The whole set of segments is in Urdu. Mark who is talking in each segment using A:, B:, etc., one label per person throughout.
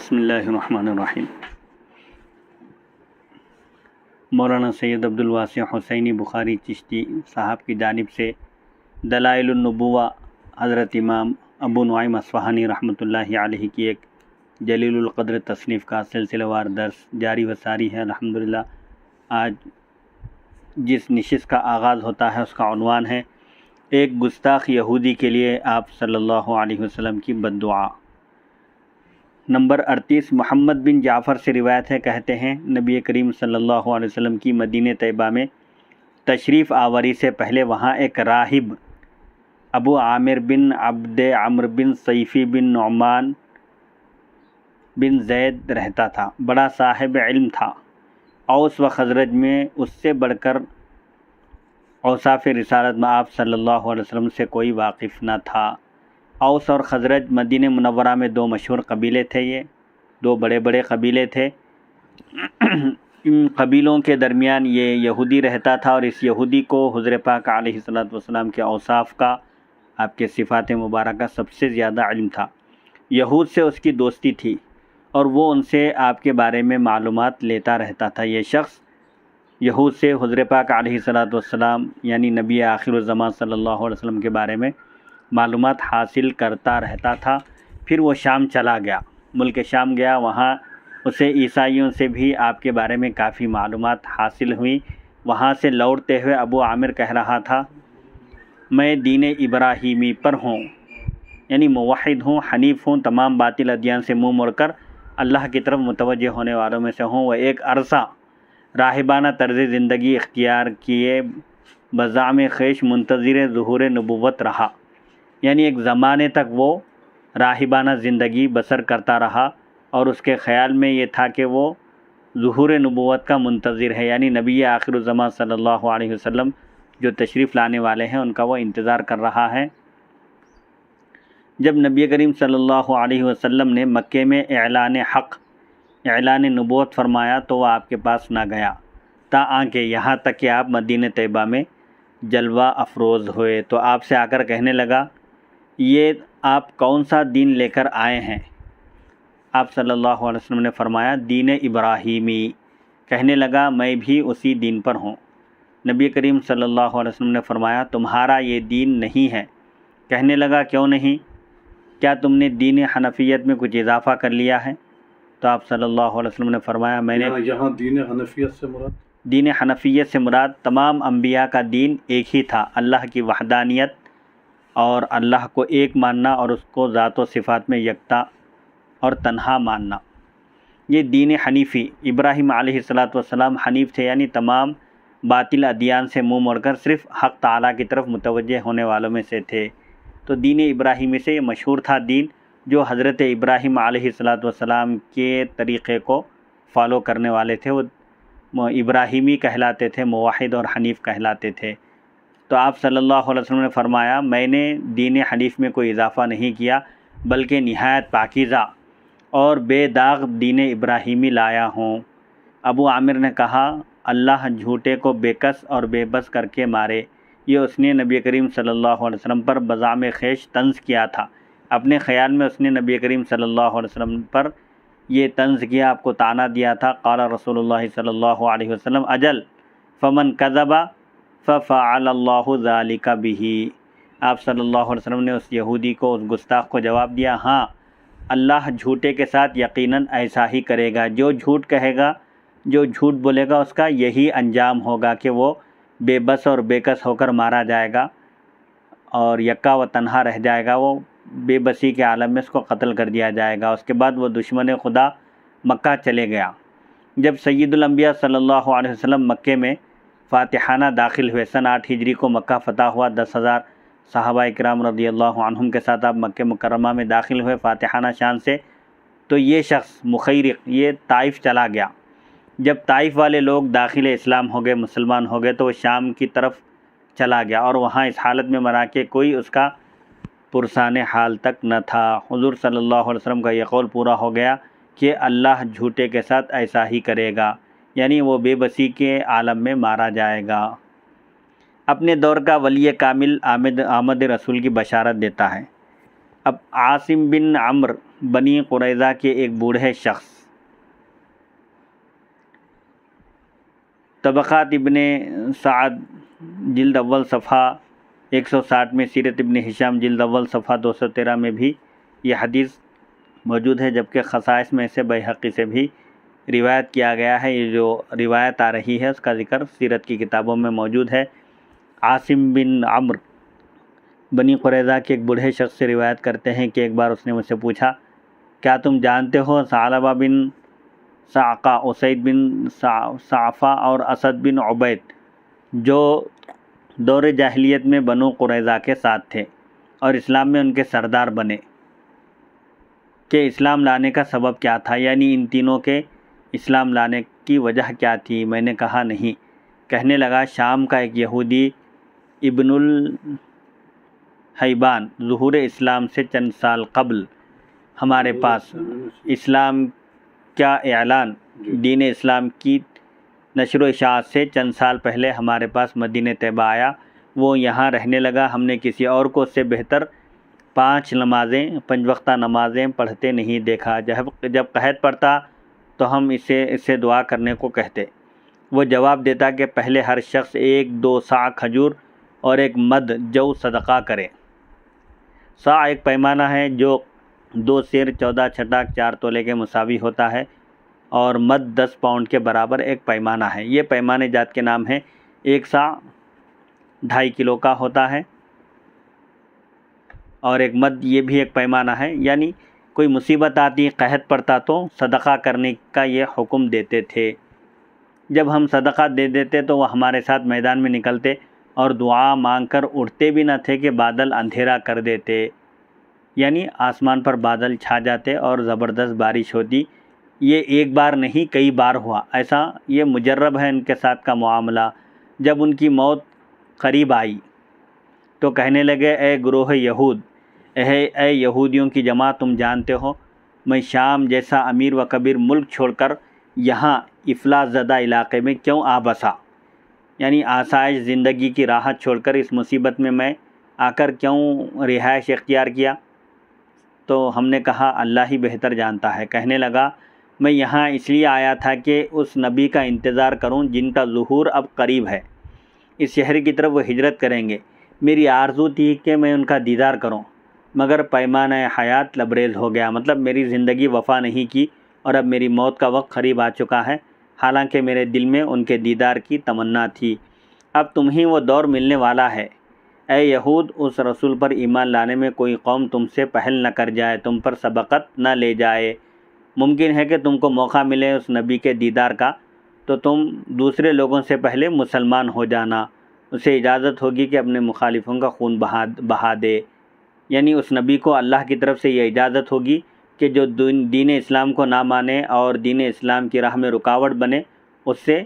A: بسم اللہ الرحمن الرحیم۔ مولانا سید عبدالواسع حسینی بخاری چشتی صاحب کی جانب سے دلائل النبوہ حضرت امام ابو نعیم اصفہانی رحمۃ اللہ علیہ کی ایک جلیل القدر تصنیف کا سلسلہ وار درس جاری و ساری ہے۔ الحمدللہ آج جس نشست کا آغاز ہوتا ہے اس کا عنوان ہے ایک گستاخ یہودی کے لیے آپ صلی اللہ علیہ وسلم کی بد دعا۔ نمبر 38 محمد بن جعفر سے روایت ہے، کہتے ہیں نبی کریم صلی اللہ علیہ وسلم کی مدینہ طیبہ میں تشریف آوری سے پہلے وہاں ایک راہب ابو عامر بن عبد عمر بن صیفی بن نعمان بن زید رہتا تھا۔ بڑا صاحب علم تھا۔ اوس و خزرج میں اس سے بڑھ کر اوصاف رسالت میں آپ صلی اللہ علیہ وسلم سے کوئی واقف نہ تھا۔ اوس اور خزرج مدینہ منورہ میں دو مشہور قبیلے تھے، یہ دو بڑے بڑے قبیلے تھے۔ ان قبیلوں کے درمیان یہ یہودی رہتا تھا اور اس یہودی کو حضور پاک علیہ السلام کے اوصاف کا، آپ کے صفات مبارکہ سب سے زیادہ علم تھا۔ یہود سے اس کی دوستی تھی اور وہ ان سے آپ کے بارے میں معلومات لیتا رہتا تھا۔ یہ شخص یہود سے حضور پاک علیہ السلام یعنی نبی آخر الزمان صلی اللہ علیہ وسلم کے بارے میں معلومات حاصل کرتا رہتا تھا۔ پھر وہ شام چلا گیا، ملک شام گیا، وہاں اسے عیسائیوں سے بھی آپ کے بارے میں کافی معلومات حاصل ہوئی۔ وہاں سے لوٹتے ہوئے ابو عامر کہہ رہا تھا، میں دین ابراہیمی پر ہوں، یعنی موحد ہوں، حنیف ہوں، تمام باطل ادیان سے منہ موڑ کر اللہ کی طرف متوجہ ہونے والوں میں سے ہوں۔ وہ ایک عرصہ راہبانہ طرز زندگی اختیار کیے بزعم خویش منتظر ظہور نبوت رہا، یعنی ایک زمانے تک وہ راہبانہ زندگی بسر کرتا رہا اور اس کے خیال میں یہ تھا کہ وہ ظہور نبوت کا منتظر ہے، یعنی نبی آخر الزمان صلی اللہ علیہ وسلم جو تشریف لانے والے ہیں ان کا وہ انتظار کر رہا ہے۔ جب نبی کریم صلی اللہ علیہ وسلم نے مکے میں اعلان حق، اعلان نبوت فرمایا تو وہ آپ کے پاس نہ گیا تاکہ یہاں تک کہ آپ مدینہ طیبہ میں جلوہ افروز ہوئے تو آپ سے آ کر کہنے لگا، یہ آپ کون سا دین لے کر آئے ہیں؟ آپ صلی اللہ علیہ وسلم نے فرمایا، دین ابراہیمی۔ کہنے لگا، میں بھی اسی دین پر ہوں۔ نبی کریم صلی اللہ علیہ وسلم نے فرمایا، تمہارا یہ دین نہیں ہے۔ کہنے لگا، کیوں نہیں؟ کیا تم نے دین حنفیت میں کچھ اضافہ کر لیا ہے؟ تو آپ صلی اللہ علیہ وسلم نے فرمایا، میں نے
B: یہاں دین حنفیت سے مراد
A: دین حنفیت سے مراد تمام انبیاء کا دین ایک ہی تھا، اللہ کی وحدانیت اور اللہ کو ایک ماننا اور اس کو ذات و صفات میں یکتا اور تنہا ماننا، یہ دین حنیفی۔ ابراہیم علیہ السلام حنیف تھے، یعنی تمام باطل ادیان سے منہ موڑ کر صرف حق تعالیٰ کی طرف متوجہ ہونے والوں میں سے تھے۔ تو دین ابراہیمی سے یہ مشہور تھا دین جو حضرت ابراہیم علیہ السلام کے طریقے کو فالو کرنے والے تھے، وہ ابراہیمی کہلاتے تھے، موحد اور حنیف کہلاتے تھے۔ تو آپ صلی اللہ علیہ وسلم نے فرمایا، میں نے دین حنیف میں کوئی اضافہ نہیں کیا بلکہ نہایت پاکیزہ اور بے داغ دین ابراہیمی لایا ہوں۔ ابو عامر نے کہا، اللہ جھوٹے کو بے کس اور بے بس کر کے مارے۔ یہ اس نے نبی کریم صلی اللہ علیہ وسلم پر بزعم خویش طنز کیا تھا۔ اپنے خیال میں اس نے نبی کریم صلی اللہ علیہ وسلم پر یہ طنز کیا، آپ کو طعنہ دیا تھا۔ قال رسول اللہ صلی اللہ علیہ وسلم، اجل فمن کذب ففعل اللہ ذلک بہ۔ آپ صلی اللہ علیہ وسلم نے اس یہودی کو، اس گستاخ کو جواب دیا، ہاں اللہ جھوٹے کے ساتھ یقیناً ایسا ہی کرے گا۔ جو جھوٹ کہے گا، جو جھوٹ بولے گا، اس کا یہی انجام ہوگا کہ وہ بے بس اور بے کس ہو کر مارا جائے گا اور یکا و تنہا رہ جائے گا، وہ بے بسی کے عالم میں اس کو قتل کر دیا جائے گا۔ اس کے بعد وہ دشمن خدا مکہ چلے گیا۔ جب سید الانبیاء صلی اللہ علیہ وسلم مکے میں فاتحانہ داخل ہوئے، سن 8 ہجری کو مکہ فتح ہوا، 10,000 صحابہ اکرام رضی اللہ عنہم کے ساتھ آپ مکہ مکرمہ میں داخل ہوئے فاتحانہ شان سے، تو یہ شخص مخیرق یہ طائف چلا گیا۔ جب طائف والے لوگ داخل اسلام ہو گئے، مسلمان ہو گئے، تو وہ شام کی طرف چلا گیا اور وہاں اس حالت میں مرا کہ کوئی اس کا پرسان حال تک نہ تھا۔ حضور صلی اللہ علیہ وسلم کا یہ قول پورا ہو گیا کہ اللہ جھوٹے کے ساتھ ایسا ہی کرے گا، یعنی وہ بے بسی کے عالم میں مارا جائے گا۔ اپنے دور کا ولی کامل آمد رسول کی بشارت دیتا ہے۔ اب عاصم بن عمرو بنی قریظہ کے ایک بوڑھے شخص، طبقات ابن سعد جلد اول صفحہ 160 میں، سیرت ابن ہشام جلد اول صفحہ 213 میں بھی یہ حدیث موجود ہے، جبکہ خصائص میں سے بیہقی سے بھی روایت کیا گیا ہے۔ یہ جو روایت آ رہی ہے اس کا ذکر سیرت کی کتابوں میں موجود ہے۔ عاصم بن عمرو بنی قریظہ کے ایک بوڑھے شخص سے روایت کرتے ہیں کہ ایک بار اس نے مجھ سے پوچھا، کیا تم جانتے ہو ثعلبہ بن صعقہ، اسید بن صعفہ اور اسد بن عبید جو دور جاہلیت میں بنو قریظہ کے ساتھ تھے اور اسلام میں ان کے سردار بنے، کہ اسلام لانے کا سبب کیا تھا؟ یعنی ان تینوں کے اسلام لانے کی وجہ کیا تھی؟ میں نے کہا نہیں۔ کہنے لگا، شام کا ایک یہودی ابن الحیبان ظہور اسلام سے چند سال قبل ہمارے پاس اسلام کا اعلان، دین اسلام کی نشر و اشاعت سے چند سال پہلے ہمارے پاس مدینہ طیبہ آیا۔ وہ یہاں رہنے لگا۔ ہم نے کسی اور کو اس سے بہتر 5 وقتہ نمازیں پڑھتے نہیں دیکھا۔ جب قحط پڑتا تو ہم اسے دعا کرنے کو کہتے۔ وہ جواب دیتا کہ پہلے ہر شخص 1-2 صاع کھجور اور 1 مد جو صدقہ کرے۔ صاع ایک پیمانہ ہے جو 2 سیر 14 چھٹاک 4 تولے کے مساوی ہوتا ہے، اور مد 10 پاؤنڈ کے برابر ایک پیمانہ ہے۔ یہ پیمانے جات کے نام ہیں۔ 1 صاع 2.5 کلو کا ہوتا ہے، اور 1 مد یہ بھی ایک پیمانہ ہے۔ یعنی کوئی مصیبت آتی، قحط پڑتا تو صدقہ کرنے کا یہ حکم دیتے تھے۔ جب ہم صدقہ دے دیتے تو وہ ہمارے ساتھ میدان میں نکلتے اور دعا مانگ کر اٹھتے بھی نہ تھے کہ بادل اندھیرا کر دیتے، یعنی آسمان پر بادل چھا جاتے اور زبردست بارش ہوتی۔ یہ ایک بار نہیں، کئی بار ہوا ایسا۔ یہ مجرب ہے ان کے ساتھ کا معاملہ۔ جب ان کی موت قریب آئی تو کہنے لگے، اے گروہ یہود، اے یہودیوں کی جماعت، تم جانتے ہو میں شام جیسا امیر و کبیر ملک چھوڑ کر یہاں افلاس زدہ علاقے میں کیوں آ بسا؟ یعنی آسائش زندگی کی راحت چھوڑ کر اس مصیبت میں آ کر کیوں رہائش اختیار کیا؟ تو ہم نے کہا، اللہ ہی بہتر جانتا ہے۔ کہنے لگا، میں یہاں اس لیے آیا تھا کہ اس نبی کا انتظار کروں جن کا ظہور اب قریب ہے۔ اس شہر کی طرف وہ ہجرت کریں گے۔ میری آرزو تھی کہ میں ان کا دیدار کروں، مگر پیمانہ حیات لبریز ہو گیا، مطلب میری زندگی وفا نہیں کی اور اب میری موت کا وقت قریب آ چکا ہے، حالانکہ میرے دل میں ان کے دیدار کی تمنا تھی۔ اب تمہیں وہ دور ملنے والا ہے۔ اے یہود، اس رسول پر ایمان لانے میں کوئی قوم تم سے پہل نہ کر جائے، تم پر سبقت نہ لے جائے۔ ممکن ہے کہ تم کو موقع ملے اس نبی کے دیدار کا تو تم دوسرے لوگوں سے پہلے مسلمان ہو جانا۔ اسے اجازت ہوگی کہ اپنے مخالفوں کا خون بہا دے، یعنی اس نبی کو اللہ کی طرف سے یہ اجازت ہوگی کہ جو دین اسلام کو نہ مانے اور دین اسلام کی راہ میں رکاوٹ بنے، اس سے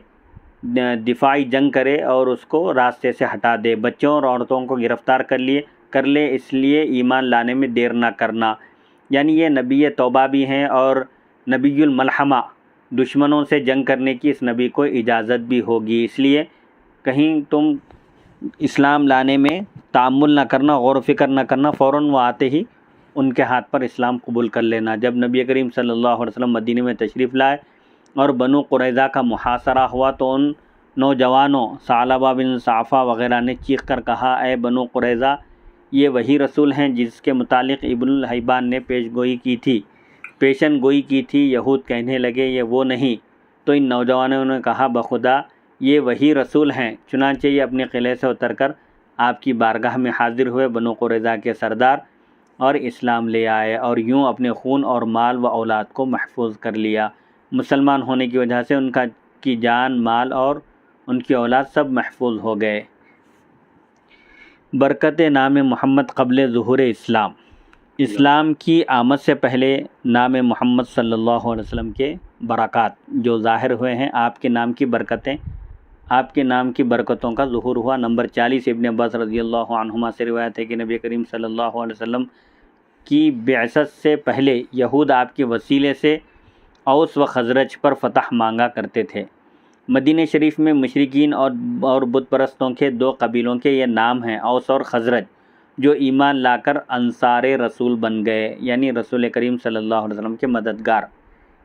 A: دفاعی جنگ کرے اور اس کو راستے سے ہٹا دے۔ بچوں اور عورتوں کو گرفتار کر لے، اس لیے ایمان لانے میں دیر نہ کرنا۔ یعنی یہ نبی توبہ بھی ہیں اور نبی الملحمہ، دشمنوں سے جنگ کرنے کی اس نبی کو اجازت بھی ہوگی۔ اس لیے کہیں تم اسلام لانے میں تعامل نہ کرنا، غور و فکر نہ کرنا، فوراً وہ آتے ہی ان کے ہاتھ پر اسلام قبول کر لینا۔ جب نبی کریم صلی اللہ علیہ وسلم مدینہ میں تشریف لائے اور بنو قریظہ کا محاصرہ ہوا تو ان نوجوانوں ثعلبہ بن صعفہ وغیرہ نے چیخ کر کہا، اے بنو قریظہ، یہ وہی رسول ہیں جس کے متعلق ابن الحیبان نے پیشن گوئی کی تھی۔ یہود کہنے لگے، یہ وہ نہیں۔ تو ان نوجوانوں نے کہا، بخدا یہ وہی رسول ہیں۔ چنانچہ یہ اپنے قلعے سے اتر کر آپ کی بارگاہ میں حاضر ہوئے، بنو قریظہ کے سردار، اور اسلام لے آئے اور یوں اپنے خون اور مال و اولاد کو محفوظ کر لیا۔ مسلمان ہونے کی وجہ سے ان کی جان، مال اور ان کی اولاد سب محفوظ ہو گئے۔ برکت نام محمد قبل ظہور اسلام۔ اسلام کی آمد سے پہلے نام محمد صلی اللہ علیہ وسلم کے برکات جو ظاہر ہوئے ہیں، آپ کے نام کی برکتیں، آپ کے نام کی برکتوں کا ظہور ہوا۔ نمبر 40 ابن عباس رضی اللہ عنہما سے روایت ہے کہ نبی کریم صلی اللہ علیہ وسلم کی بعثت سے پہلے یہود آپ کے وسیلے سے اوس و خزرج پر فتح مانگا کرتے تھے۔ مدینہ شریف میں مشرکین اور بت پرستوں کے 2 قبیلوں کے یہ نام ہیں، اوس اور خزرج، جو ایمان لا کر انصار رسول بن گئے، یعنی رسول کریم صلی اللہ علیہ وسلم کے مددگار۔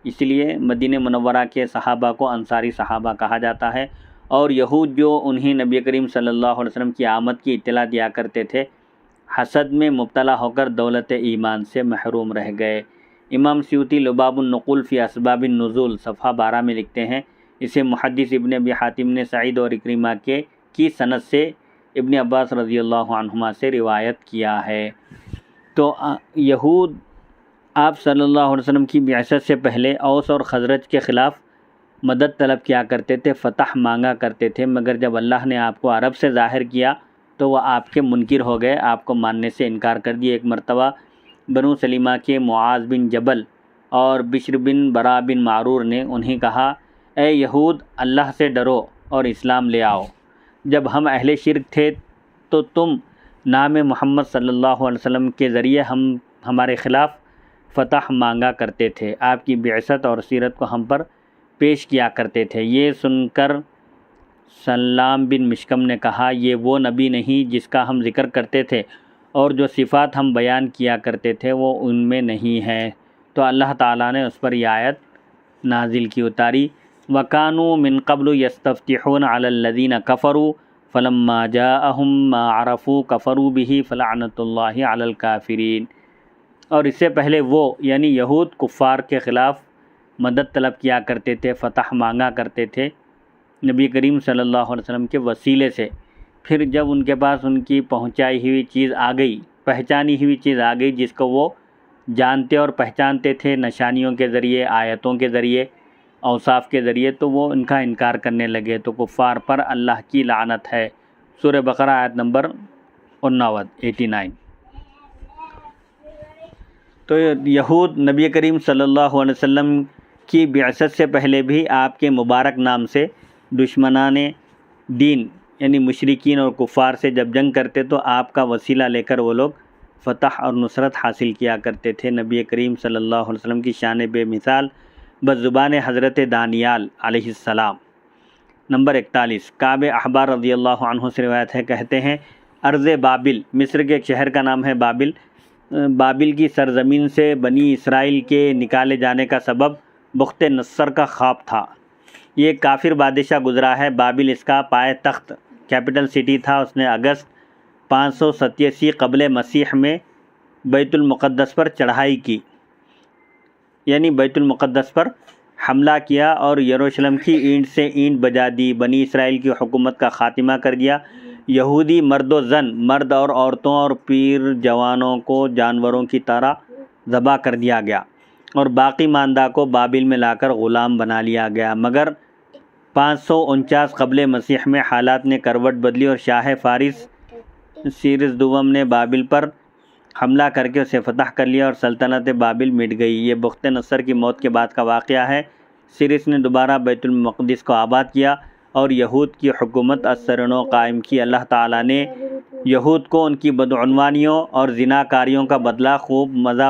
A: اس لیے مدینہ منورہ کے صحابہ کو انصاری صحابہ کہا جاتا ہے۔ اور یہود جو انہیں نبی کریم صلی اللہ علیہ وسلم کی آمد کی اطلاع دیا کرتے تھے، حسد میں مبتلا ہو کر دولت ایمان سے محروم رہ گئے۔ امام سیوطی لباب النقول فی اسباب النزول صفحہ 12 میں لکھتے ہیں، اسے محدث ابن ابی حاتم نے سعید اور اکرمہ کی سند سے ابن عباس رضی اللہ عنہما سے روایت کیا ہے۔ تو یہود آپ صلی اللہ علیہ وسلم کی بعثت سے پہلے اوس اور خزرج کے خلاف مدد طلب کیا کرتے تھے، فتح مانگا کرتے تھے، مگر جب اللہ نے آپ کو عرب سے ظاہر کیا تو وہ آپ کے منکر ہو گئے، آپ کو ماننے سے انکار کر دیا۔ ایک مرتبہ بنو سلیمہ کے معاذ بن جبل اور بشر بن برا بن معرور نے انہیں کہا، اے یہود، اللہ سے ڈرو اور اسلام لے آؤ۔ جب ہم اہل شرک تھے تو تم نام محمد صلی اللہ علیہ وسلم کے ذریعے ہمارے خلاف فتح مانگا کرتے تھے، آپ کی بعثت اور سیرت کو ہم پر پیش کیا کرتے تھے۔ یہ سن کر سلام بن مشکم نے کہا، یہ وہ نبی نہیں جس کا ہم ذکر کرتے تھے، اور جو صفات ہم بیان کیا کرتے تھے وہ ان میں نہیں ہے۔ تو اللہ تعالیٰ نے اس پر یہ آیت نازل کی، اتاری، وَكَانُوا مِن قَبْلُ يَسْتَفْتِحُونَ عَلَى الَّذِينَ كَفَرُوا فَلَمَّا جَاءَهُم مَّا عَرَفُوا كَفَرُوا بِهِ فَلَعْنَةُ اللَّهِ عَلَى الْكَافِرِينَ۔ اور اس سے پہلے وہ یعنی یہود کفار کے خلاف مدد طلب کیا کرتے تھے، فتح مانگا کرتے تھے نبی کریم صلی اللہ علیہ وسلم کے وسیلے سے، پھر جب ان کے پاس ان کی پہنچائی ہوئی چیز آ گئی، پہچانی ہوئی چیز آ گئی جس کو وہ جانتے اور پہچانتے تھے نشانیوں کے ذریعے، آیتوں کے ذریعے، اوصاف کے ذریعے، تو وہ ان کا انکار کرنے لگے، تو کفار پر اللہ کی لعنت ہے۔ سورہ بقرہ آیت نمبر 89۔ تو یہود نبی کریم صلی اللہ علیہ وسلم کی بعثت سے پہلے بھی آپ کے مبارک نام سے دشمنان دین یعنی مشرکین اور کفار سے جب جنگ کرتے تو آپ کا وسیلہ لے کر وہ لوگ فتح اور نصرت حاصل کیا کرتے تھے۔ نبی کریم صلی اللہ علیہ وسلم کی شان بے مثال بزبان حضرت دانیال علیہ السلام۔ نمبر 41، کعب احبار رضی اللہ عنہ سے روایت ہے، کہتے ہیں ارض بابل، مصر کے ایک شہر کا نام ہے بابل، بابل کی سرزمین سے بنی اسرائیل کے نکالے جانے کا سبب بخت نصر کا خواب تھا۔ یہ ایک کافر بادشاہ گزرا ہے، بابل اس کا پائے تخت کیپٹل سٹی تھا۔ اس نے اگست 587 قبل مسیح میں بیت المقدس پر چڑھائی کی، یعنی بیت المقدس پر حملہ کیا اور یروشلم کی اینٹ سے اینٹ بجا دی، بنی اسرائیل کی حکومت کا خاتمہ کر دیا۔ یہودی مرد و زن، مرد اور عورتوں اور پیر جوانوں کو جانوروں کی طرح ذبح کر دیا گیا، اور باقی ماندہ کو بابل میں لا کر غلام بنا لیا گیا۔ مگر 549 قبل مسیح میں حالات نے کروٹ بدلی اور شاہ فارس سیرس دوم نے بابل پر حملہ کر کے اسے فتح کر لیا اور سلطنت بابل مٹ گئی۔ یہ بخت نصر کی موت کے بعد کا واقعہ ہے۔ سیرس نے دوبارہ بیت المقدس کو آباد کیا اور یہود کی حکومت ازسرنو قائم کی۔ اللہ تعالیٰ نے یہود کو ان کی بدعنوانیوں اور زناکاریوں کا بدلہ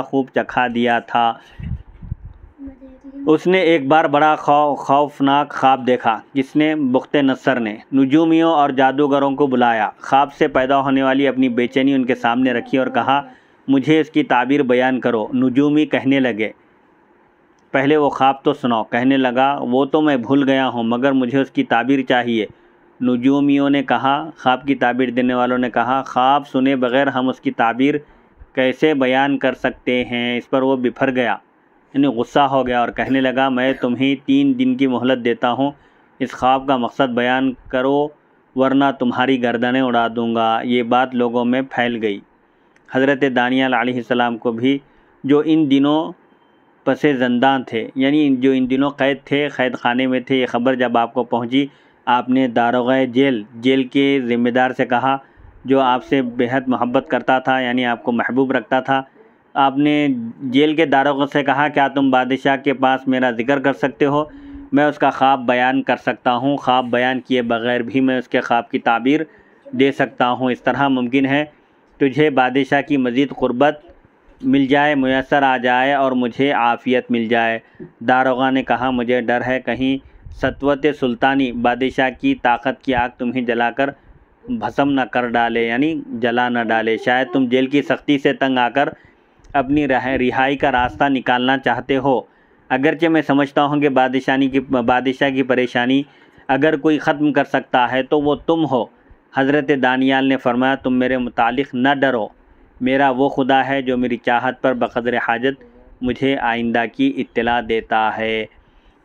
A: خوب چکھا دیا تھا۔ اس نے ایک بار بڑا خوفناک خواب دیکھا جس نے بخت نصر نے نجومیوں اور جادوگروں کو بلایا، خواب سے پیدا ہونے والی اپنی بے چینی ان کے سامنے رکھی اور کہا، مجھے اس کی تعبیر بیان کرو۔ نجومی کہنے لگے، پہلے وہ خواب تو سناؤ۔ کہنے لگا، وہ تو میں بھول گیا ہوں مگر مجھے اس کی تعبیر چاہیے۔ نجومیوں نے کہا، خواب کی تعبیر دینے والوں نے کہا، خواب سنے بغیر ہم اس کی تعبیر کیسے بیان کر سکتے ہیں؟ اس پر وہ بپھر گیا، یعنی غصہ ہو گیا اور کہنے لگا، میں تمہیں 3 دن کی مہلت دیتا ہوں، اس خواب کا مقصد بیان کرو ورنہ تمہاری گردنیں اڑا دوں گا۔ یہ بات لوگوں میں پھیل گئی۔ حضرت دانیال علیہ السلام کو بھی، جو ان دنوں پس زندان تھے، یعنی جو ان دنوں قید تھے، قید خانے میں تھے، یہ خبر جب آپ کو پہنچی، آپ نے داروغہ جیل کے ذمہ دار سے کہا، جو آپ سے بہت محبت کرتا تھا، یعنی آپ کو محبوب رکھتا تھا، آپ نے جیل کے داروغہ سے کہا، کیا تم بادشاہ کے پاس میرا ذکر کر سکتے ہو؟ میں اس کا خواب بیان کر سکتا ہوں، خواب بیان کیے بغیر بھی میں اس کے خواب کی تعبیر دے سکتا ہوں۔ اس طرح ممکن ہے تجھے بادشاہ کی مزید قربت مل جائے، میسر آ جائے اور مجھے عافیت مل جائے۔ داروغہ نے کہا، مجھے ڈر ہے کہیں سطوت سلطانی، بادشاہ کی طاقت کی آگ تمہیں جلا کر بھسم نہ کر ڈالے، یعنی جلا نہ ڈالے۔ شاید تم جیل کی سختی سے تنگ آ کر اپنی رہائی کا راستہ نکالنا چاہتے ہو۔ اگرچہ میں سمجھتا ہوں کہ بادشاہ کی پریشانی اگر کوئی ختم کر سکتا ہے تو وہ تم ہو۔ حضرت دانیال نے فرمایا، تم میرے متعلق نہ ڈرو، میرا وہ خدا ہے جو میری چاہت پر بقدر حاجت مجھے آئندہ کی اطلاع دیتا ہے۔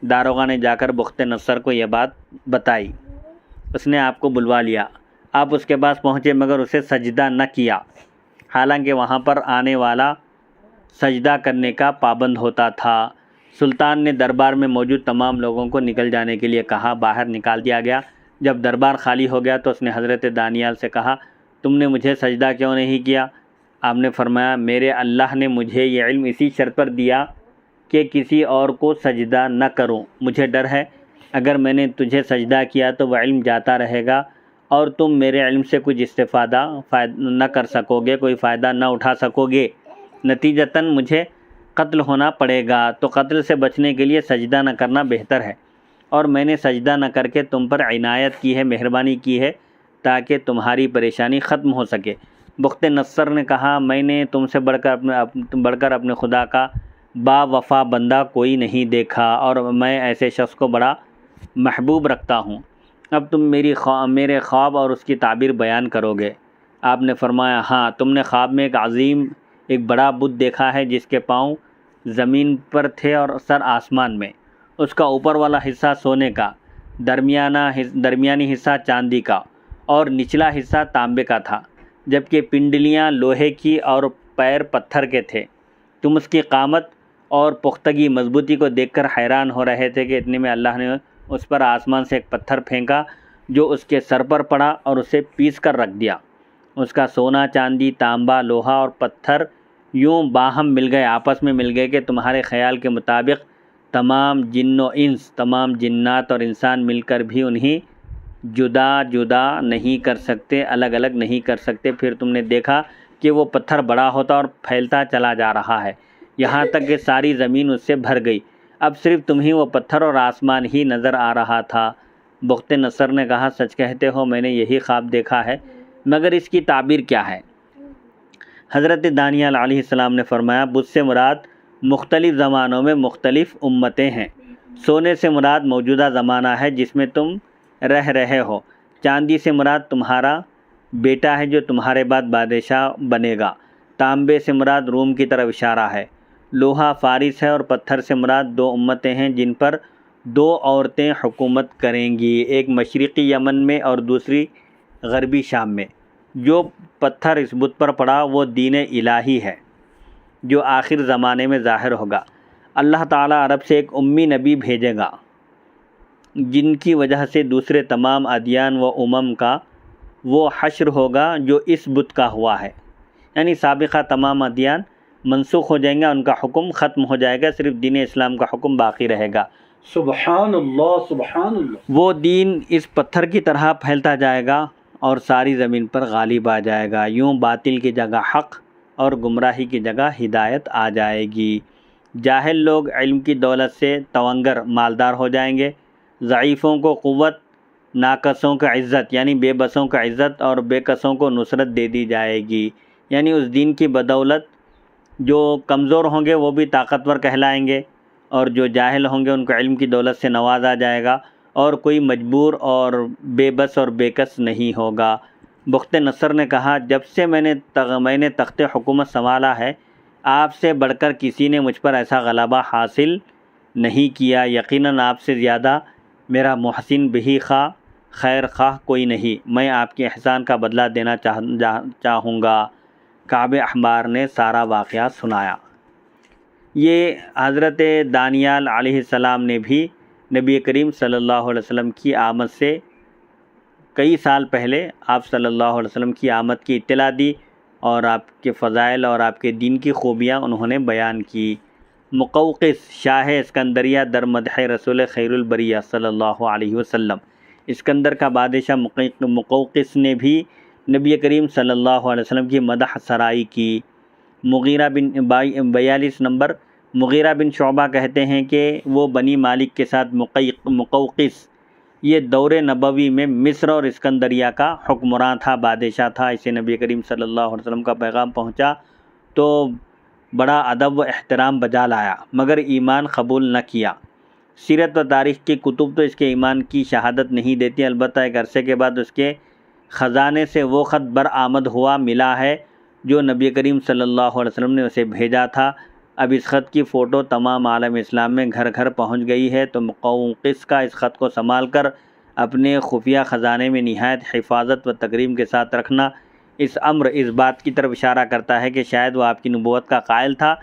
A: داروغہ نے جا کر بخت نصر کو یہ بات بتائی۔ اس نے آپ کو بلوا لیا۔ آپ اس کے پاس پہنچے مگر اسے سجدہ نہ کیا، حالانکہ وہاں پر آنے والا سجدہ کرنے کا پابند ہوتا تھا۔ سلطان نے دربار میں موجود تمام لوگوں کو نکل جانے کے لیے کہا۔ باہر نکال دیا گیا۔ جب دربار خالی ہو گیا تو اس نے حضرت دانیال سے کہا، تم نے مجھے سجدہ کیوں نہیں کیا؟ آپ نے فرمایا، میرے اللہ نے مجھے یہ علم اسی شرط پر دیا کہ کسی اور کو سجدہ نہ کروں۔ مجھے ڈر ہے اگر میں نے تجھے سجدہ کیا تو وہ علم جاتا رہے گا اور تم میرے علم سے کچھ استفادہ نہ کر سکو گے، کوئی فائدہ نہ اٹھا سکو گے، نتیجتاً مجھے قتل ہونا پڑے گا۔ تو قتل سے بچنے کے لیے سجدہ نہ کرنا بہتر ہے، اور میں نے سجدہ نہ کر کے تم پر عنایت کی ہے، مہربانی کی ہے تاکہ تمہاری پریشانی ختم ہو سکے۔ بخت نصر نے کہا، میں نے تم سے بڑھ کر اپنے خدا کا با وفا بندہ کوئی نہیں دیکھا، اور میں ایسے شخص کو بڑا محبوب رکھتا ہوں۔ اب تم میرے خواب اور اس کی تعبیر بیان کرو گے۔ آپ نے فرمایا، ہاں، تم نے خواب میں ایک بڑا بت دیکھا ہے جس کے پاؤں زمین پر تھے اور سر آسمان میں۔ اس کا اوپر والا حصہ سونے کا، درمیانی حصہ چاندی کا اور نچلا حصہ تانبے کا تھا، جبکہ پنڈلیاں لوہے کی اور پیر پتھر کے تھے۔ تم اس کی قامت اور پختگی مضبوطی کو دیکھ کر حیران ہو رہے تھے کہ اتنے میں اللہ نے اس پر آسمان سے ایک پتھر پھینکا جو اس کے سر پر پڑا اور اسے پیس کر رکھ دیا۔ اس کا سونا، چاندی، تانبا، لوہا اور پتھر یوں باہم مل گئے، آپس میں مل گئے کہ تمہارے خیال کے مطابق تمام جن و انس، تمام جنات اور انسان مل کر بھی انہیں جدا جدا نہیں کر سکتے، الگ الگ نہیں کر سکتے۔ پھر تم نے دیکھا کہ وہ پتھر بڑا ہوتا اور پھیلتا چلا جا رہا ہے، یہاں تک کہ ساری زمین اس سے بھر گئی۔ اب صرف تمہیں وہ پتھر اور آسمان ہی نظر آ رہا تھا۔ بخت نصر نے کہا، سچ کہتے ہو، میں نے یہی خواب دیکھا ہے، مگر اس کی تعبیر کیا ہے؟ حضرت دانیال علیہ السلام نے فرمایا، بت سے مراد مختلف زمانوں میں مختلف امتیں ہیں۔ سونے سے مراد موجودہ زمانہ ہے جس میں تم رہ رہے ہو۔ چاندی سے مراد تمہارا بیٹا ہے جو تمہارے بعد بادشاہ بنے گا۔ تانبے سے مراد روم کی طرف اشارہ ہے۔ لوہا فارس ہے، اور پتھر سے مراد 2 امتیں ہیں جن پر 2 عورتیں حکومت کریں گی، ایک مشرقی یمن میں اور دوسری غربی شام میں۔ جو پتھر اس بت پر پڑا وہ دین الہی ہے جو آخر زمانے میں ظاہر ہوگا۔ اللہ تعالیٰ عرب سے ایک امی نبی بھیجے گا جن کی وجہ سے دوسرے تمام ادیان و امم کا وہ حشر ہوگا جو اس بت کا ہوا ہے، یعنی سابقہ تمام ادیان منسوخ ہو جائیں گا، ان کا حکم ختم ہو جائے گا، صرف دین اسلام کا حکم باقی رہے گا۔
B: سبحان اللہ، سبحان اللہ۔
A: وہ دین اس پتھر کی طرح پھیلتا جائے گا اور ساری زمین پر غالب آ جائے گا۔ یوں باطل کی جگہ حق اور گمراہی کی جگہ ہدایت آ جائے گی۔ جاہل لوگ علم کی دولت سے تونگر مالدار ہو جائیں گے، ضعیفوں کو قوت، ناقصوں کو عزت، یعنی بے بسوں کو عزت اور بے کسوں کو نصرت دے دی جائے گی، یعنی اس دین کی بدولت جو کمزور ہوں گے وہ بھی طاقتور کہلائیں گے، اور جو جاہل ہوں گے ان کو علم کی دولت سے نوازا جائے گا، اور کوئی مجبور اور بے بس اور بے کس نہیں ہوگا۔ بخت نصر نے کہا، جب سے میں نے تخت حکومت سنبھالا ہے، آپ سے بڑھ کر کسی نے مجھ پر ایسا غلبہ حاصل نہیں کیا۔ یقیناً آپ سے زیادہ میرا محسن بہی خواہ، خیر خواہ کوئی نہیں۔ میں آپ کے احسان کا بدلہ دینا چاہوں گا۔ کعب احبار نے سارا واقعہ سنایا۔ یہ حضرت دانیال علیہ السلام نے بھی نبی کریم صلی اللہ علیہ وسلم کی آمد سے کئی سال پہلے آپ صلی اللہ علیہ وسلم کی آمد کی اطلاع دی، اور آپ کے فضائل اور آپ کے دین کی خوبیاں انہوں نے بیان کی۔ مقوقس شاہ اسکندریہ در مدح رسول خیر البریہ صلی اللہ علیہ وسلم، اسکندر کا بادشاہ مقوقس نے بھی نبی کریم صلی اللہ علیہ وسلم کی مدح سرائی کی۔ مغیرہ بن 42 نمبر مغیرہ بن شعبہ کہتے ہیں کہ وہ بنی مالک کے ساتھ مقوقس یہ دور نبوی میں مصر اور اسکندریہ کا حکمراں تھا، بادشاہ تھا. اسے نبی کریم صلی اللہ علیہ وسلم کا پیغام پہنچا تو بڑا ادب و احترام بجا لایا، مگر ایمان قبول نہ کیا. سیرت و تاریخ کی کتب تو اس کے ایمان کی شہادت نہیں دیتی، البتہ ایک عرصے کے بعد اس کے خزانے سے وہ خط برآمد ہوا ملا ہے جو نبی کریم صلی اللہ علیہ وسلم نے اسے بھیجا تھا. اب اس خط کی فوٹو تمام عالم اسلام میں گھر گھر پہنچ گئی ہے، تو مقوقس کا اس خط کو سنبھال کر اپنے خفیہ خزانے میں نہایت حفاظت و تکریم کے ساتھ رکھنا. اس امر اس بات کی طرف اشارہ کرتا ہے کہ شاید وہ آپ کی نبوت کا قائل تھا،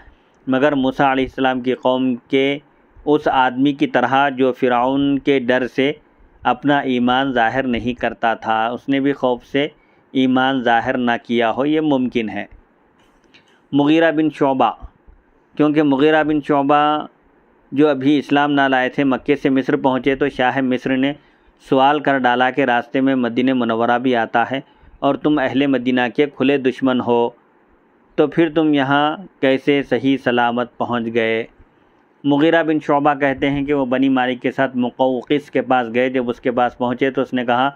A: مگر موسیٰ علیہ السلام کی قوم کے اس آدمی کی طرح جو فرعون کے ڈر سے اپنا ایمان ظاہر نہیں کرتا تھا، اس نے بھی خوف سے ایمان ظاہر نہ کیا ہو، یہ ممکن ہے. مغیرہ بن شعبہ، کیونکہ مغیرہ بن شعبہ جو ابھی اسلام نہ لائے تھے مکے سے مصر پہنچے تو شاہ مصر نے سوال کر ڈالا کہ راستے میں مدینہ منورہ بھی آتا ہے اور تم اہل مدینہ کے کھلے دشمن ہو، تو پھر تم یہاں کیسے صحیح سلامت پہنچ گئے؟ مغیرہ بن شعبہ کہتے ہیں کہ وہ بنی مالک کے ساتھ مقوقس کے پاس گئے. جب اس کے پاس پہنچے تو اس نے کہا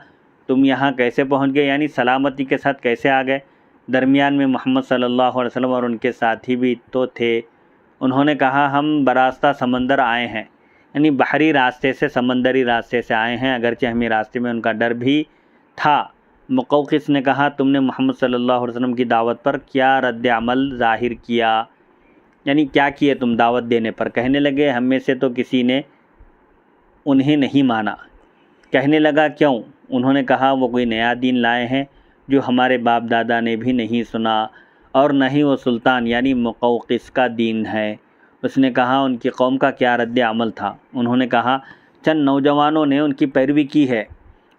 A: تم یہاں کیسے پہنچ گئے، یعنی سلامتی کے ساتھ کیسے آ گئے؟ درمیان میں محمد صلی اللہ علیہ وسلم اور ان کے ساتھی بھی تو تھے. انہوں نے کہا ہم براستہ سمندر آئے ہیں، یعنی بحری راستے سے سمندری راستے سے آئے ہیں، اگرچہ ہمیں راستے میں ان کا ڈر بھی تھا. مقوقس نے کہا تم نے محمد صلی اللہ علیہ وسلم کی دعوت پر کیا رد عمل ظاہر کیا، یعنی کیا کیے تم دعوت دینے پر؟ کہنے لگے ہم میں سے تو کسی نے انہیں نہیں مانا. کہنے لگا کیوں؟ انہوں نے کہا وہ کوئی نیا دین لائے ہیں جو ہمارے باپ دادا نے بھی نہیں سنا، اور نہ ہی وہ سلطان یعنی مقوقس کا دین ہے. اس نے کہا ان کی قوم کا کیا رد عمل تھا؟ انہوں نے کہا چند نوجوانوں نے ان کی پیروی کی ہے،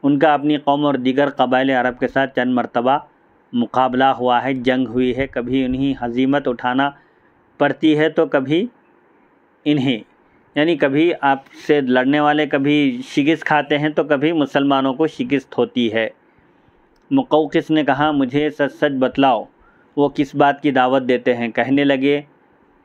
A: ان کا اپنی قوم اور دیگر قبائل عرب کے ساتھ چند مرتبہ مقابلہ ہوا ہے، جنگ ہوئی ہے، کبھی انہیں ہزیمت اٹھانا پڑتی ہے تو کبھی انہیں، یعنی کبھی آپ سے لڑنے والے کبھی شکست کھاتے ہیں تو کبھی مسلمانوں کو شکست ہوتی ہے. مقوقس نے کہا مجھے سچ سچ بتلاؤ وہ کس بات کی دعوت دیتے ہیں؟ کہنے لگے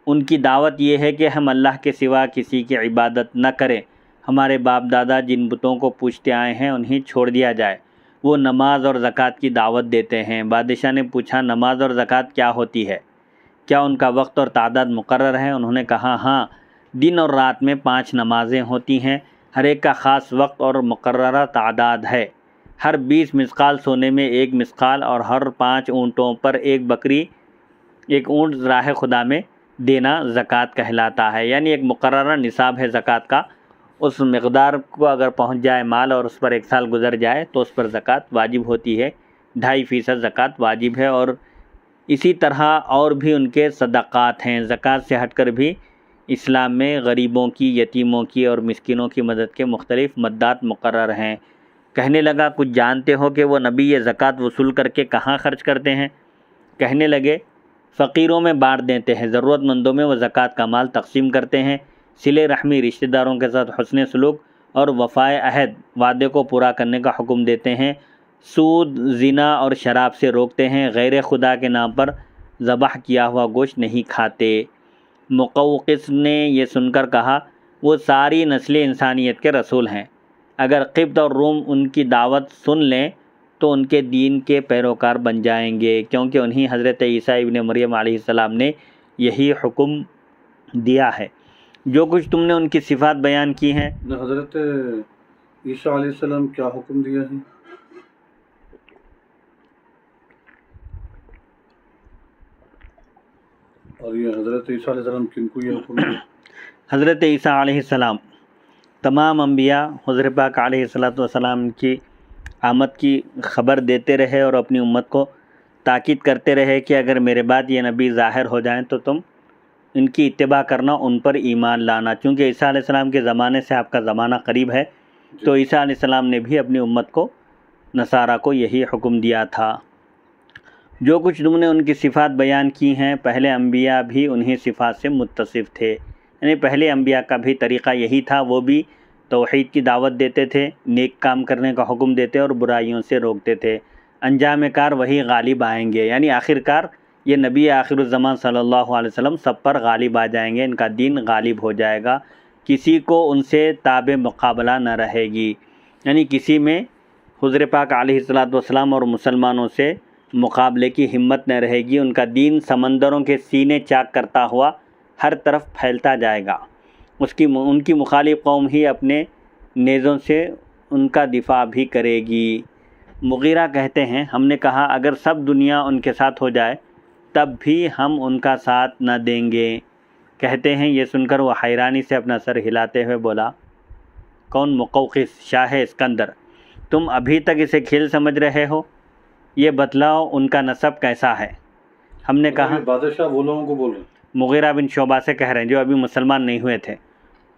A: ان کی دعوت یہ ہے کہ ہم اللہ کے سوا کسی کی عبادت نہ کریں، ہمارے باپ دادا جن بتوں کو پوجتے آئے ہیں انہیں چھوڑ دیا جائے. وہ نماز اور زکوٰۃ کی دعوت دیتے ہیں. بادشاہ نے پوچھا نماز اور زکوٰۃ کیا ہوتی ہے؟ کیا ان کا وقت اور تعداد مقرر ہے؟ انہوں نے کہا ہاں، دن اور رات میں 5 نمازیں ہوتی ہیں، ہر ایک کا خاص وقت اور مقررہ تعداد ہے. ہر 20 مثقال سونے میں 1 مثقال، اور ہر 5 اونٹوں پر 1 بکری، 1 اونٹ راہ خدا میں دینا زکوٰۃ کہلاتا ہے. یعنی ایک مقررہ نصاب ہے زکوٰۃ کا، اس مقدار کو اگر پہنچ جائے مال اور اس پر 1 سال گزر جائے تو اس پر زکوٰۃ واجب ہوتی ہے، 2.5% زکوٰۃ واجب ہے. اور اسی طرح اور بھی ان کے صدقات ہیں. زکوٰۃ سے ہٹ کر بھی اسلام میں غریبوں کی، یتیموں کی اور مسکینوں کی مدد کے مختلف مدات مقرر ہیں. کہنے لگا کچھ جانتے ہو کہ وہ نبی یہ زکوٰۃ وصول کر کے کہاں خرچ کرتے ہیں؟ کہنے لگے فقیروں میں بانٹ دیتے ہیں، ضرورت مندوں میں وہ زکوٰۃ کا مال تقسیم کرتے ہیں، صلہ رحمی، رشتہ داروں کے ساتھ حسن سلوک اور وفائے عہد، وعدے کو پورا کرنے کا حکم دیتے ہیں، سود، زنا اور شراب سے روکتے ہیں، غیر خدا کے نام پر ذبح کیا ہوا گوشت نہیں کھاتے. مقوقس نے یہ سن کر کہا وہ ساری نسل انسانیت کے رسول ہیں، اگر قبط اور روم ان کی دعوت سن لیں تو ان کے دین کے پیروکار بن جائیں گے، کیونکہ انہیں حضرت عیسیٰ ابن مریم علیہ السلام نے یہی حکم دیا ہے. جو کچھ تم نے ان کی صفات بیان کی ہیں.
B: حضرت عیسیٰ علیہ السلام کیا حکم دیا ہے؟ اور یہ حضرت عیسیٰ علیہ السلام کن کو یہ حکم دیا؟
A: حضرت عیسیٰ علیہ السلام تمام انبیاء حضرت پاک علیہ السلام کی آمد کی خبر دیتے رہے اور اپنی امت کو تاکید کرتے رہے کہ اگر میرے بعد یہ نبی ظاہر ہو جائیں تو تم ان کی اتباع کرنا، ان پر ایمان لانا. چونکہ عیسیٰ علیہ السلام کے زمانے سے آپ کا زمانہ قریب ہے تو عیسیٰ علیہ السلام نے بھی اپنی امت کو، نصارہ کو، یہی حکم دیا تھا. جو کچھ تم نے ان کی صفات بیان کی ہیں، پہلے انبیاء بھی انہی صفات سے متصف تھے، یعنی پہلے انبیاء کا بھی طریقہ یہی تھا. وہ بھی توحید کی دعوت دیتے تھے، نیک کام کرنے کا حکم دیتے اور برائیوں سے روکتے تھے. انجام کار وہی غالب آئیں گے، یعنی آخر کار یہ نبی آخر الزمان صلی اللہ علیہ وسلم سب پر غالب آ جائیں گے، ان کا دین غالب ہو جائے گا، کسی کو ان سے تاب مقابلہ نہ رہے گی. یعنی کسی میں حضور پاک علیہ الصلوۃ والسلام اور مسلمانوں سے مقابلے کی ہمت نہ رہے گی. ان کا دین سمندروں کے سینے چاک کرتا ہوا ہر طرف پھیلتا جائے گا. ان کی مخالف قوم ہی اپنے نیزوں سے ان کا دفاع بھی کرے گی. مغیرہ کہتے ہیں ہم نے کہا اگر سب دنیا ان کے ساتھ ہو جائے تب بھی ہم ان کا ساتھ نہ دیں گے. کہتے ہیں یہ سن کر وہ حیرانی سے اپنا سر ہلاتے ہوئے بولا کون؟ مقوقس شاہ اسکندر. تم ابھی تک اسے کھیل سمجھ رہے ہو؟ یہ بتلاؤ ان کا نسب کیسا ہے؟ ہم نے کہا
B: بادشاہ وہ لوگوں کو بول رہے ہیں،
A: مغیرہ بن شعبہ سے کہہ رہے ہیں جو ابھی مسلمان نہیں ہوئے تھے.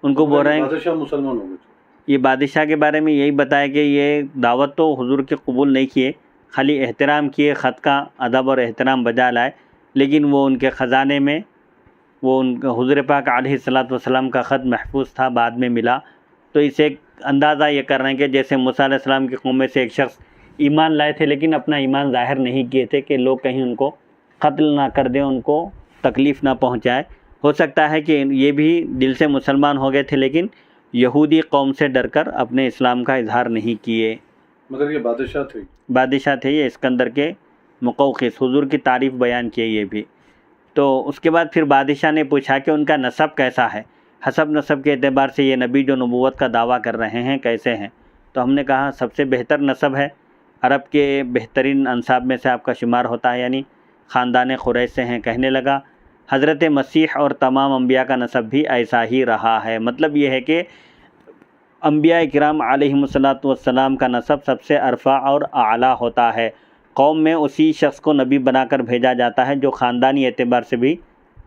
A: ان کو بول رہے ہیں
B: بادشاہ مسلمان ہو گئے تھے.
A: یہ بادشاہ کے بارے میں یہی بتایا کہ یہ دعوت تو حضور کے قبول نہیں کیے، خالی احترام کیے، خط کا ادب اور احترام بجا لائے، لیکن وہ ان کے خزانے میں وہ ان حضور پاک علیہ الصلوۃ والسلام کا خط محفوظ تھا، بعد میں ملا. تو اسے ایک اندازہ یہ کر رہے ہیں کہ جیسے موسیٰ علیہ السلام کی قوم میں سے ایک شخص ایمان لائے تھے لیکن اپنا ایمان ظاہر نہیں کیے تھے کہ لوگ کہیں ان کو قتل نہ کر دیں، ان کو تکلیف نہ پہنچائے. ہو سکتا ہے کہ یہ بھی دل سے مسلمان ہو گئے تھے لیکن یہودی قوم سے ڈر کر اپنے اسلام کا اظہار نہیں کیے.
B: مگر یہ بادشاہ تھے یہ اسکندر کے مقوقس، حضور کی تعریف بیان کیے یہ بھی. تو اس کے بعد پھر بادشاہ نے پوچھا کہ ان کا نسب کیسا ہے؟ حسب نسب کے اعتبار سے یہ نبی جو نبوت کا دعویٰ کر رہے ہیں کیسے ہیں؟ تو ہم نے کہا سب سے بہتر نسب ہے، عرب کے بہترین انساب میں سے آپ کا شمار ہوتا ہے، یعنی خاندان قریش سے ہیں. کہنے لگا حضرت مسیح اور تمام انبیاء کا نسب بھی ایسا ہی رہا ہے. مطلب یہ ہے کہ انبیاء کرام علیہم الصلوۃ والسلام کا نسب سب سے ارفع اور اعلیٰ ہوتا ہے. قوم میں اسی شخص کو نبی بنا کر بھیجا جاتا ہے جو خاندانی اعتبار سے بھی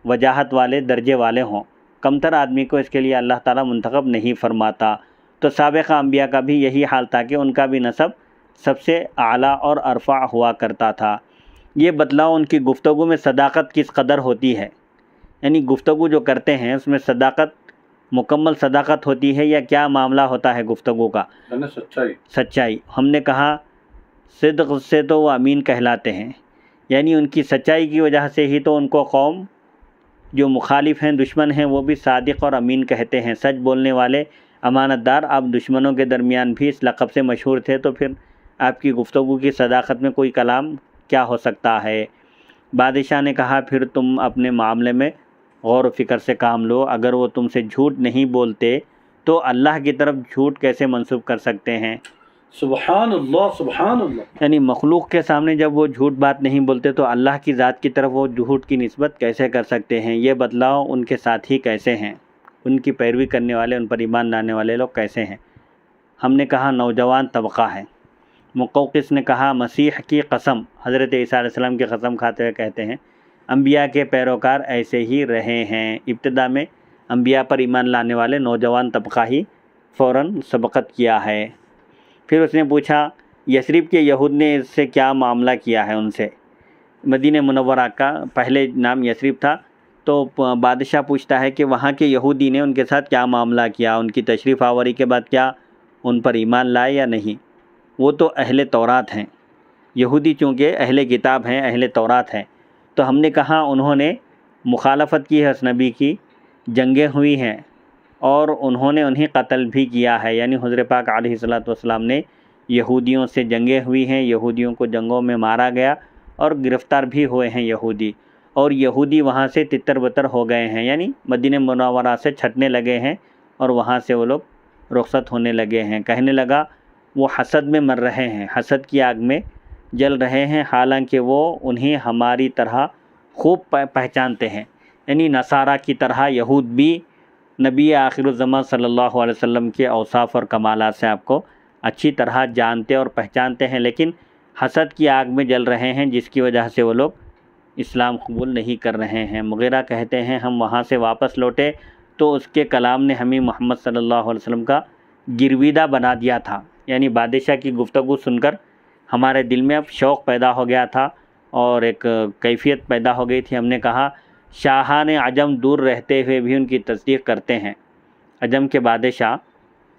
B: وجاہت والے درجے والے ہوں. کمتر آدمی کو اس کے لیے اللہ تعالیٰ منتخب نہیں فرماتا. تو سابقہ انبیاء کا بھی یہی حال تھا کہ ان کا بھی نسب سب سے اعلیٰ اور ارفع ہوا کرتا تھا. یہ بتلاؤ ان کی گفتگو میں صداقت کس قدر ہوتی ہے؟ یعنی گفتگو جو کرتے ہیں اس میں صداقت، مکمل صداقت ہوتی ہے یا کیا معاملہ ہوتا ہے گفتگو کا؟ سچائی. ہم نے کہا صدق سے تو وہ امین کہلاتے ہیں، یعنی ان کی سچائی کی وجہ سے ہی تو ان کو قوم جو مخالف ہیں، دشمن ہیں، وہ بھی صادق اور امین کہتے ہیں. سچ بولنے والے، امانت دار. آپ دشمنوں کے درمیان بھی اس لقب سے مشہور تھے تو پھر آپ کی گفتگو کی صداقت میں کوئی کلام کیا ہو سکتا ہے؟ بادشاہ نے کہا پھر تم اپنے معاملے میں غور و فکر سے کام لو. اگر وہ تم سے جھوٹ نہیں بولتے تو اللہ کی طرف جھوٹ کیسے منسوب کر سکتے ہیں؟ سبحان اللہ سبحان اللہ.
A: یعنی مخلوق کے سامنے جب وہ جھوٹ بات نہیں بولتے تو اللہ کی ذات کی طرف وہ جھوٹ کی نسبت کیسے کر سکتے ہیں؟ یہ بتلاؤ ان کے ساتھی کیسے ہیں، ان کی پیروی کرنے والے، ان پر ایمان لانے والے لوگ کیسے ہیں؟ ہم نے کہا نوجوان طبقہ ہے. مقوقس نے کہا مسیح کی قسم، حضرت عیسیٰ علیہ السلام کی قسم کھاتے ہوئے کہتے ہیں انبیاء کے پیروکار ایسے ہی رہے ہیں. ابتدا میں انبیاء پر ایمان لانے والے نوجوان طبقہ ہی فوراً سبقت کیا ہے. پھر اس نے پوچھا یثرب کے یہود نے اس سے کیا معاملہ کیا ہے؟ ان سے مدینہ منورہ کا پہلے نام یثرب تھا. تو بادشاہ پوچھتا ہے کہ وہاں کے یہودی نے ان کے ساتھ کیا معاملہ کیا، ان کی تشریف آوری کے بعد کیا ان پر ایمان لائے یا نہیں؟ وہ تو اہل تورات ہیں. یہودی چونکہ اہل کتاب ہیں، اہل تورات ہیں. تو ہم نے کہا انہوں نے مخالفت کی ہے اس نبی کی، جنگیں ہوئی ہیں اور انہوں نے انہیں قتل بھی کیا ہے. یعنی حضور پاک علیہ الصلوۃ والسلام نے یہودیوں سے جنگیں ہوئی ہیں، یہودیوں کو جنگوں میں مارا گیا اور گرفتار بھی ہوئے ہیں یہودی، اور یہودی وہاں سے تتر بتر ہو گئے ہیں، یعنی مدینہ منورہ سے چھٹنے لگے ہیں اور وہاں سے وہ لوگ رخصت ہونے لگے ہیں. کہنے لگا وہ حسد میں مر رہے ہیں، حسد کی آگ میں جل رہے ہیں، حالانکہ وہ انہیں ہماری طرح خوب پہچانتے ہیں. یعنی نصارہ کی طرح یہود بھی نبی آخر الزمان صلی اللہ علیہ وسلم کے اوصاف اور کمالات سے آپ کو اچھی طرح جانتے اور پہچانتے ہیں، لیکن حسد کی آگ میں جل رہے ہیں جس کی وجہ سے وہ لوگ اسلام قبول نہیں کر رہے ہیں. مغیرہ کہتے ہیں ہم وہاں سے واپس لوٹے تو اس کے کلام نے ہمیں محمد صلی اللہ علیہ وسلم کا گرویدہ بنا دیا تھا. یعنی بادشاہ کی گفتگو سن کر ہمارے دل میں اب شوق پیدا ہو گیا تھا اور ایک کیفیت پیدا ہو گئی تھی. ہم نے کہا شاہان عجم دور رہتے ہوئے بھی ان کی تصدیق کرتے ہیں. عجم کے بادشاہ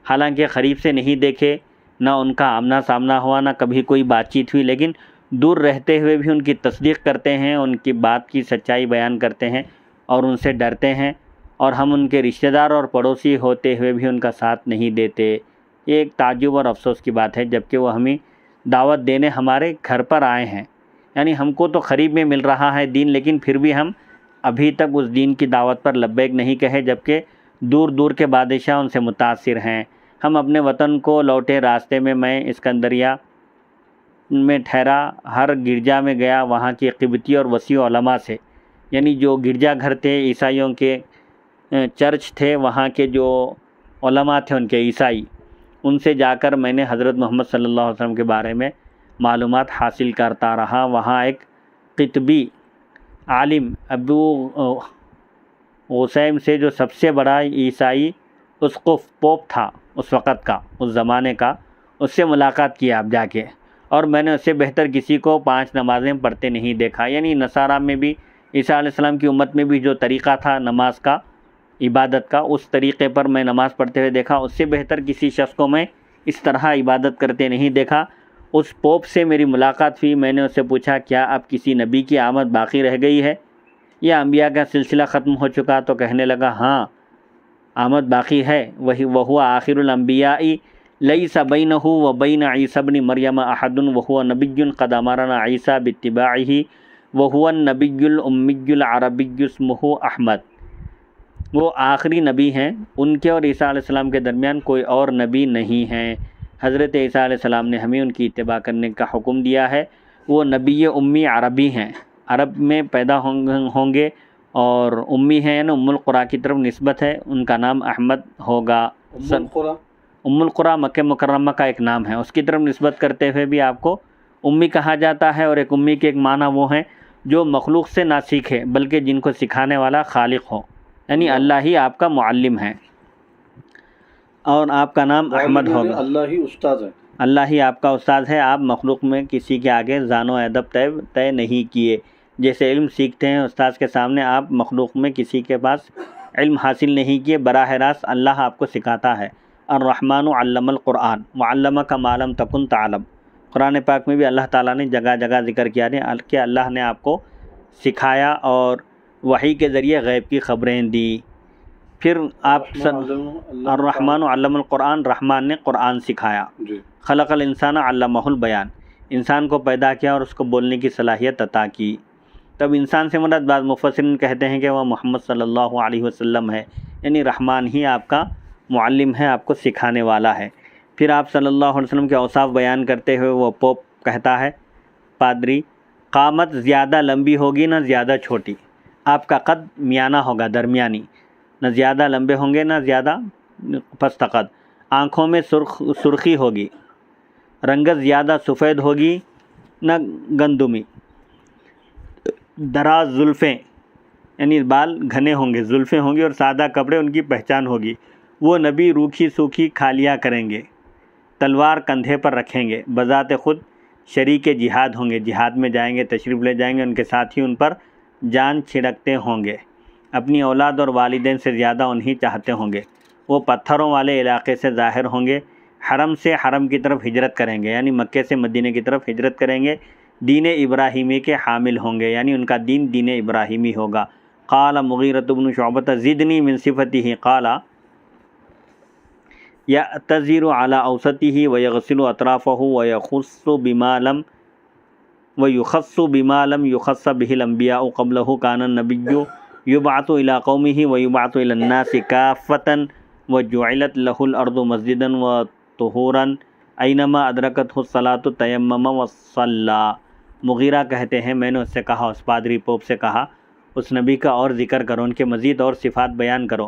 A: حالانکہ قریب سے نہیں دیکھے، نہ ان کا آمنا سامنا ہوا، نہ کبھی کوئی بات چیت ہوئی، لیکن دور رہتے ہوئے بھی ان کی تصدیق کرتے ہیں، ان کی بات کی سچائی بیان کرتے ہیں اور ان سے ڈرتے ہیں. اور ہم ان کے رشتہ دار اور پڑوسی ہوتے ہوئے بھی ان کا ساتھ نہیں دیتے.
B: یہ ایک تعجب اور افسوس کی بات ہے، جبکہ وہ ہمیں دعوت دینے ہمارے گھر پر آئے ہیں، یعنی ہم کو تو قریب میں مل رہا ہے دین، لیکن پھر بھی ہم ابھی تک اس دین کی دعوت پر لبیک نہیں کہے، جبکہ دور دور کے بادشاہ ان سے متاثر ہیں۔ ہم اپنے وطن کو لوٹے راستے میں اسکندریہ میں ٹھہرا، ہر گرجا میں گیا، وہاں کی قبطی اور وسیع علماء سے، یعنی جو گرجا گھر تھے عیسائیوں کے، چرچ تھے، وہاں کے جو علماء تھے ان کے عیسائی، ان سے جا کر میں نے حضرت محمد صلی اللہ علیہ وسلم کے بارے میں معلومات حاصل کرتا رہا۔ وہاں ایک قطبی عالم ابو غسیم سے، جو سب سے بڑا عیسائی اسقف پوپ تھا اس وقت کا، اس زمانے کا، اس سے ملاقات کی آپ جا کے، اور میں نے اس سے بہتر کسی کو 5 نمازیں پڑھتے نہیں دیکھا۔ یعنی نصارہ میں بھی، عیسیٰ علیہ السلام کی امت میں بھی جو طریقہ تھا نماز کا، عبادت کا، اس طریقے پر میں نماز پڑھتے ہوئے دیکھا، اس سے بہتر کسی شخص کو میں اس طرح عبادت کرتے نہیں دیکھا۔ اس پوپ سے میری ملاقات ہوئی، میں نے اس سے پوچھا کیا اب کسی نبی کی آمد باقی رہ گئی ہے یا انبیاء کا سلسلہ ختم ہو چکا؟ تو کہنے لگا ہاں آمد باقی ہے، وہو آخر الانبیاء لیس بینہ و بین عیسی ابن مریم احد وہو نبی قد امرنا عیسی باتباعہ وہو النبی الامی العربی اسمہ احمد۔ وہ آخری نبی ہیں، ان کے اور عیسیٰ علیہ السلام کے درمیان کوئی اور نبی نہیں ہیں۔ حضرت عیسیٰ علیہ السلام نے ہمیں ان کی اتباع کرنے کا حکم دیا ہے۔ وہ نبی امی عربی ہیں، عرب میں پیدا ہوں گے، اور امی ہیں، یعنی ام القریٰ کی طرف نسبت ہے، ان کا نام احمد ہوگا۔ ام القریٰ مکہ مکرمہ کا ایک نام ہے، اس کی طرف نسبت کرتے ہوئے بھی آپ کو امی کہا جاتا ہے، اور ایک امی کے ایک معنی وہ ہیں جو مخلوق سے نہ سیکھے بلکہ جن کو سکھانے والا خالق ہو، یعنی اللہ ہی آپ کا معلم ہے، اور آپ کا نام احمد ہوگا۔
A: اللہ ہی استاد ہے،
B: اللہ ہی آپ کا استاد ہے، آپ مخلوق میں کسی کے آگے ذان و ادب طے نہیں کیے، جیسے علم سیکھتے ہیں استاد کے سامنے، آپ مخلوق میں کسی کے پاس علم حاصل نہیں کیے، براہ راست اللہ آپ کو سکھاتا ہے۔ الرحمن علم القرآن وعلمک ما لم تکن تعلم، قرآن پاک میں بھی اللہ تعالیٰ نے جگہ جگہ ذکر کیا ہے کہ اللہ نے آپ کو سکھایا اور وحی کے ذریعے غیب کی خبریں دی۔ پھر آپ الرحمن علم القرآن، رحمان نے قرآن سکھایا۔ خلق الانسان علمہ البیان، انسان کو پیدا کیا اور اس کو بولنے کی صلاحیت عطا کی۔ تب انسان سے مراد بعض مفسرین کہتے ہیں کہ وہ محمد صلی اللہ علیہ وسلم ہے، یعنی رحمان ہی آپ کا معلم ہے، آپ کو سکھانے والا ہے۔ پھر آپ صلی اللہ علیہ وسلم کے اوصاف بیان کرتے ہوئے وہ پوپ کہتا ہے، پادری، قامت زیادہ لمبی ہوگی نہ زیادہ چھوٹی، آپ کا قد میانہ ہوگا، درمیانی، نہ زیادہ لمبے ہوں گے نہ زیادہ پست قد، آنکھوں میں سرخی ہوگی، رنگت زیادہ سفید ہوگی نہ گندمی، دراز زلفیں، یعنی بال گھنے ہوں گے، زلفیں ہوں گی، اور سادہ کپڑے ان کی پہچان ہوگی۔ وہ نبی روکھی سوکھی کھالیا کریں گے، تلوار کندھے پر رکھیں گے، بذات خود شریک جہاد ہوں گے، جہاد میں جائیں گے، تشریف لے جائیں گے، ان کے ساتھی ان پر جان چھڑکتے ہوں گے، اپنی اولاد اور والدین سے زیادہ انہیں چاہتے ہوں گے۔ وہ پتھروں والے علاقے سے ظاہر ہوں گے، حرم سے حرم کی طرف ہجرت کریں گے، یعنی مکے سے مدینے کی طرف ہجرت کریں گے، دین ابراہیمی کے حامل ہوں گے، یعنی ان کا دین ابراہیمی ہوگا۔ قال مغیرۃ بن شعبۃ زدنی من صفتہ قال یعتذر علی اوسطہ ویغسل اطرافہ ویخص بما لم یخص به الانبیاء قبلہ، کان النبی یبعث الی قومہ ویبعث الی الناس کافۃ وجعلت لہ الارض مسجدا وطہورا اینما ادرکتہ الصلاۃ تیمم وصلی۔ مغیرہ کہتے ہیں میں نے اس سے کہا، اس پادری پوپ سے کہا، اس نبی کا اور ذکر کرو، ان کے مزید اور صفات بیان کرو۔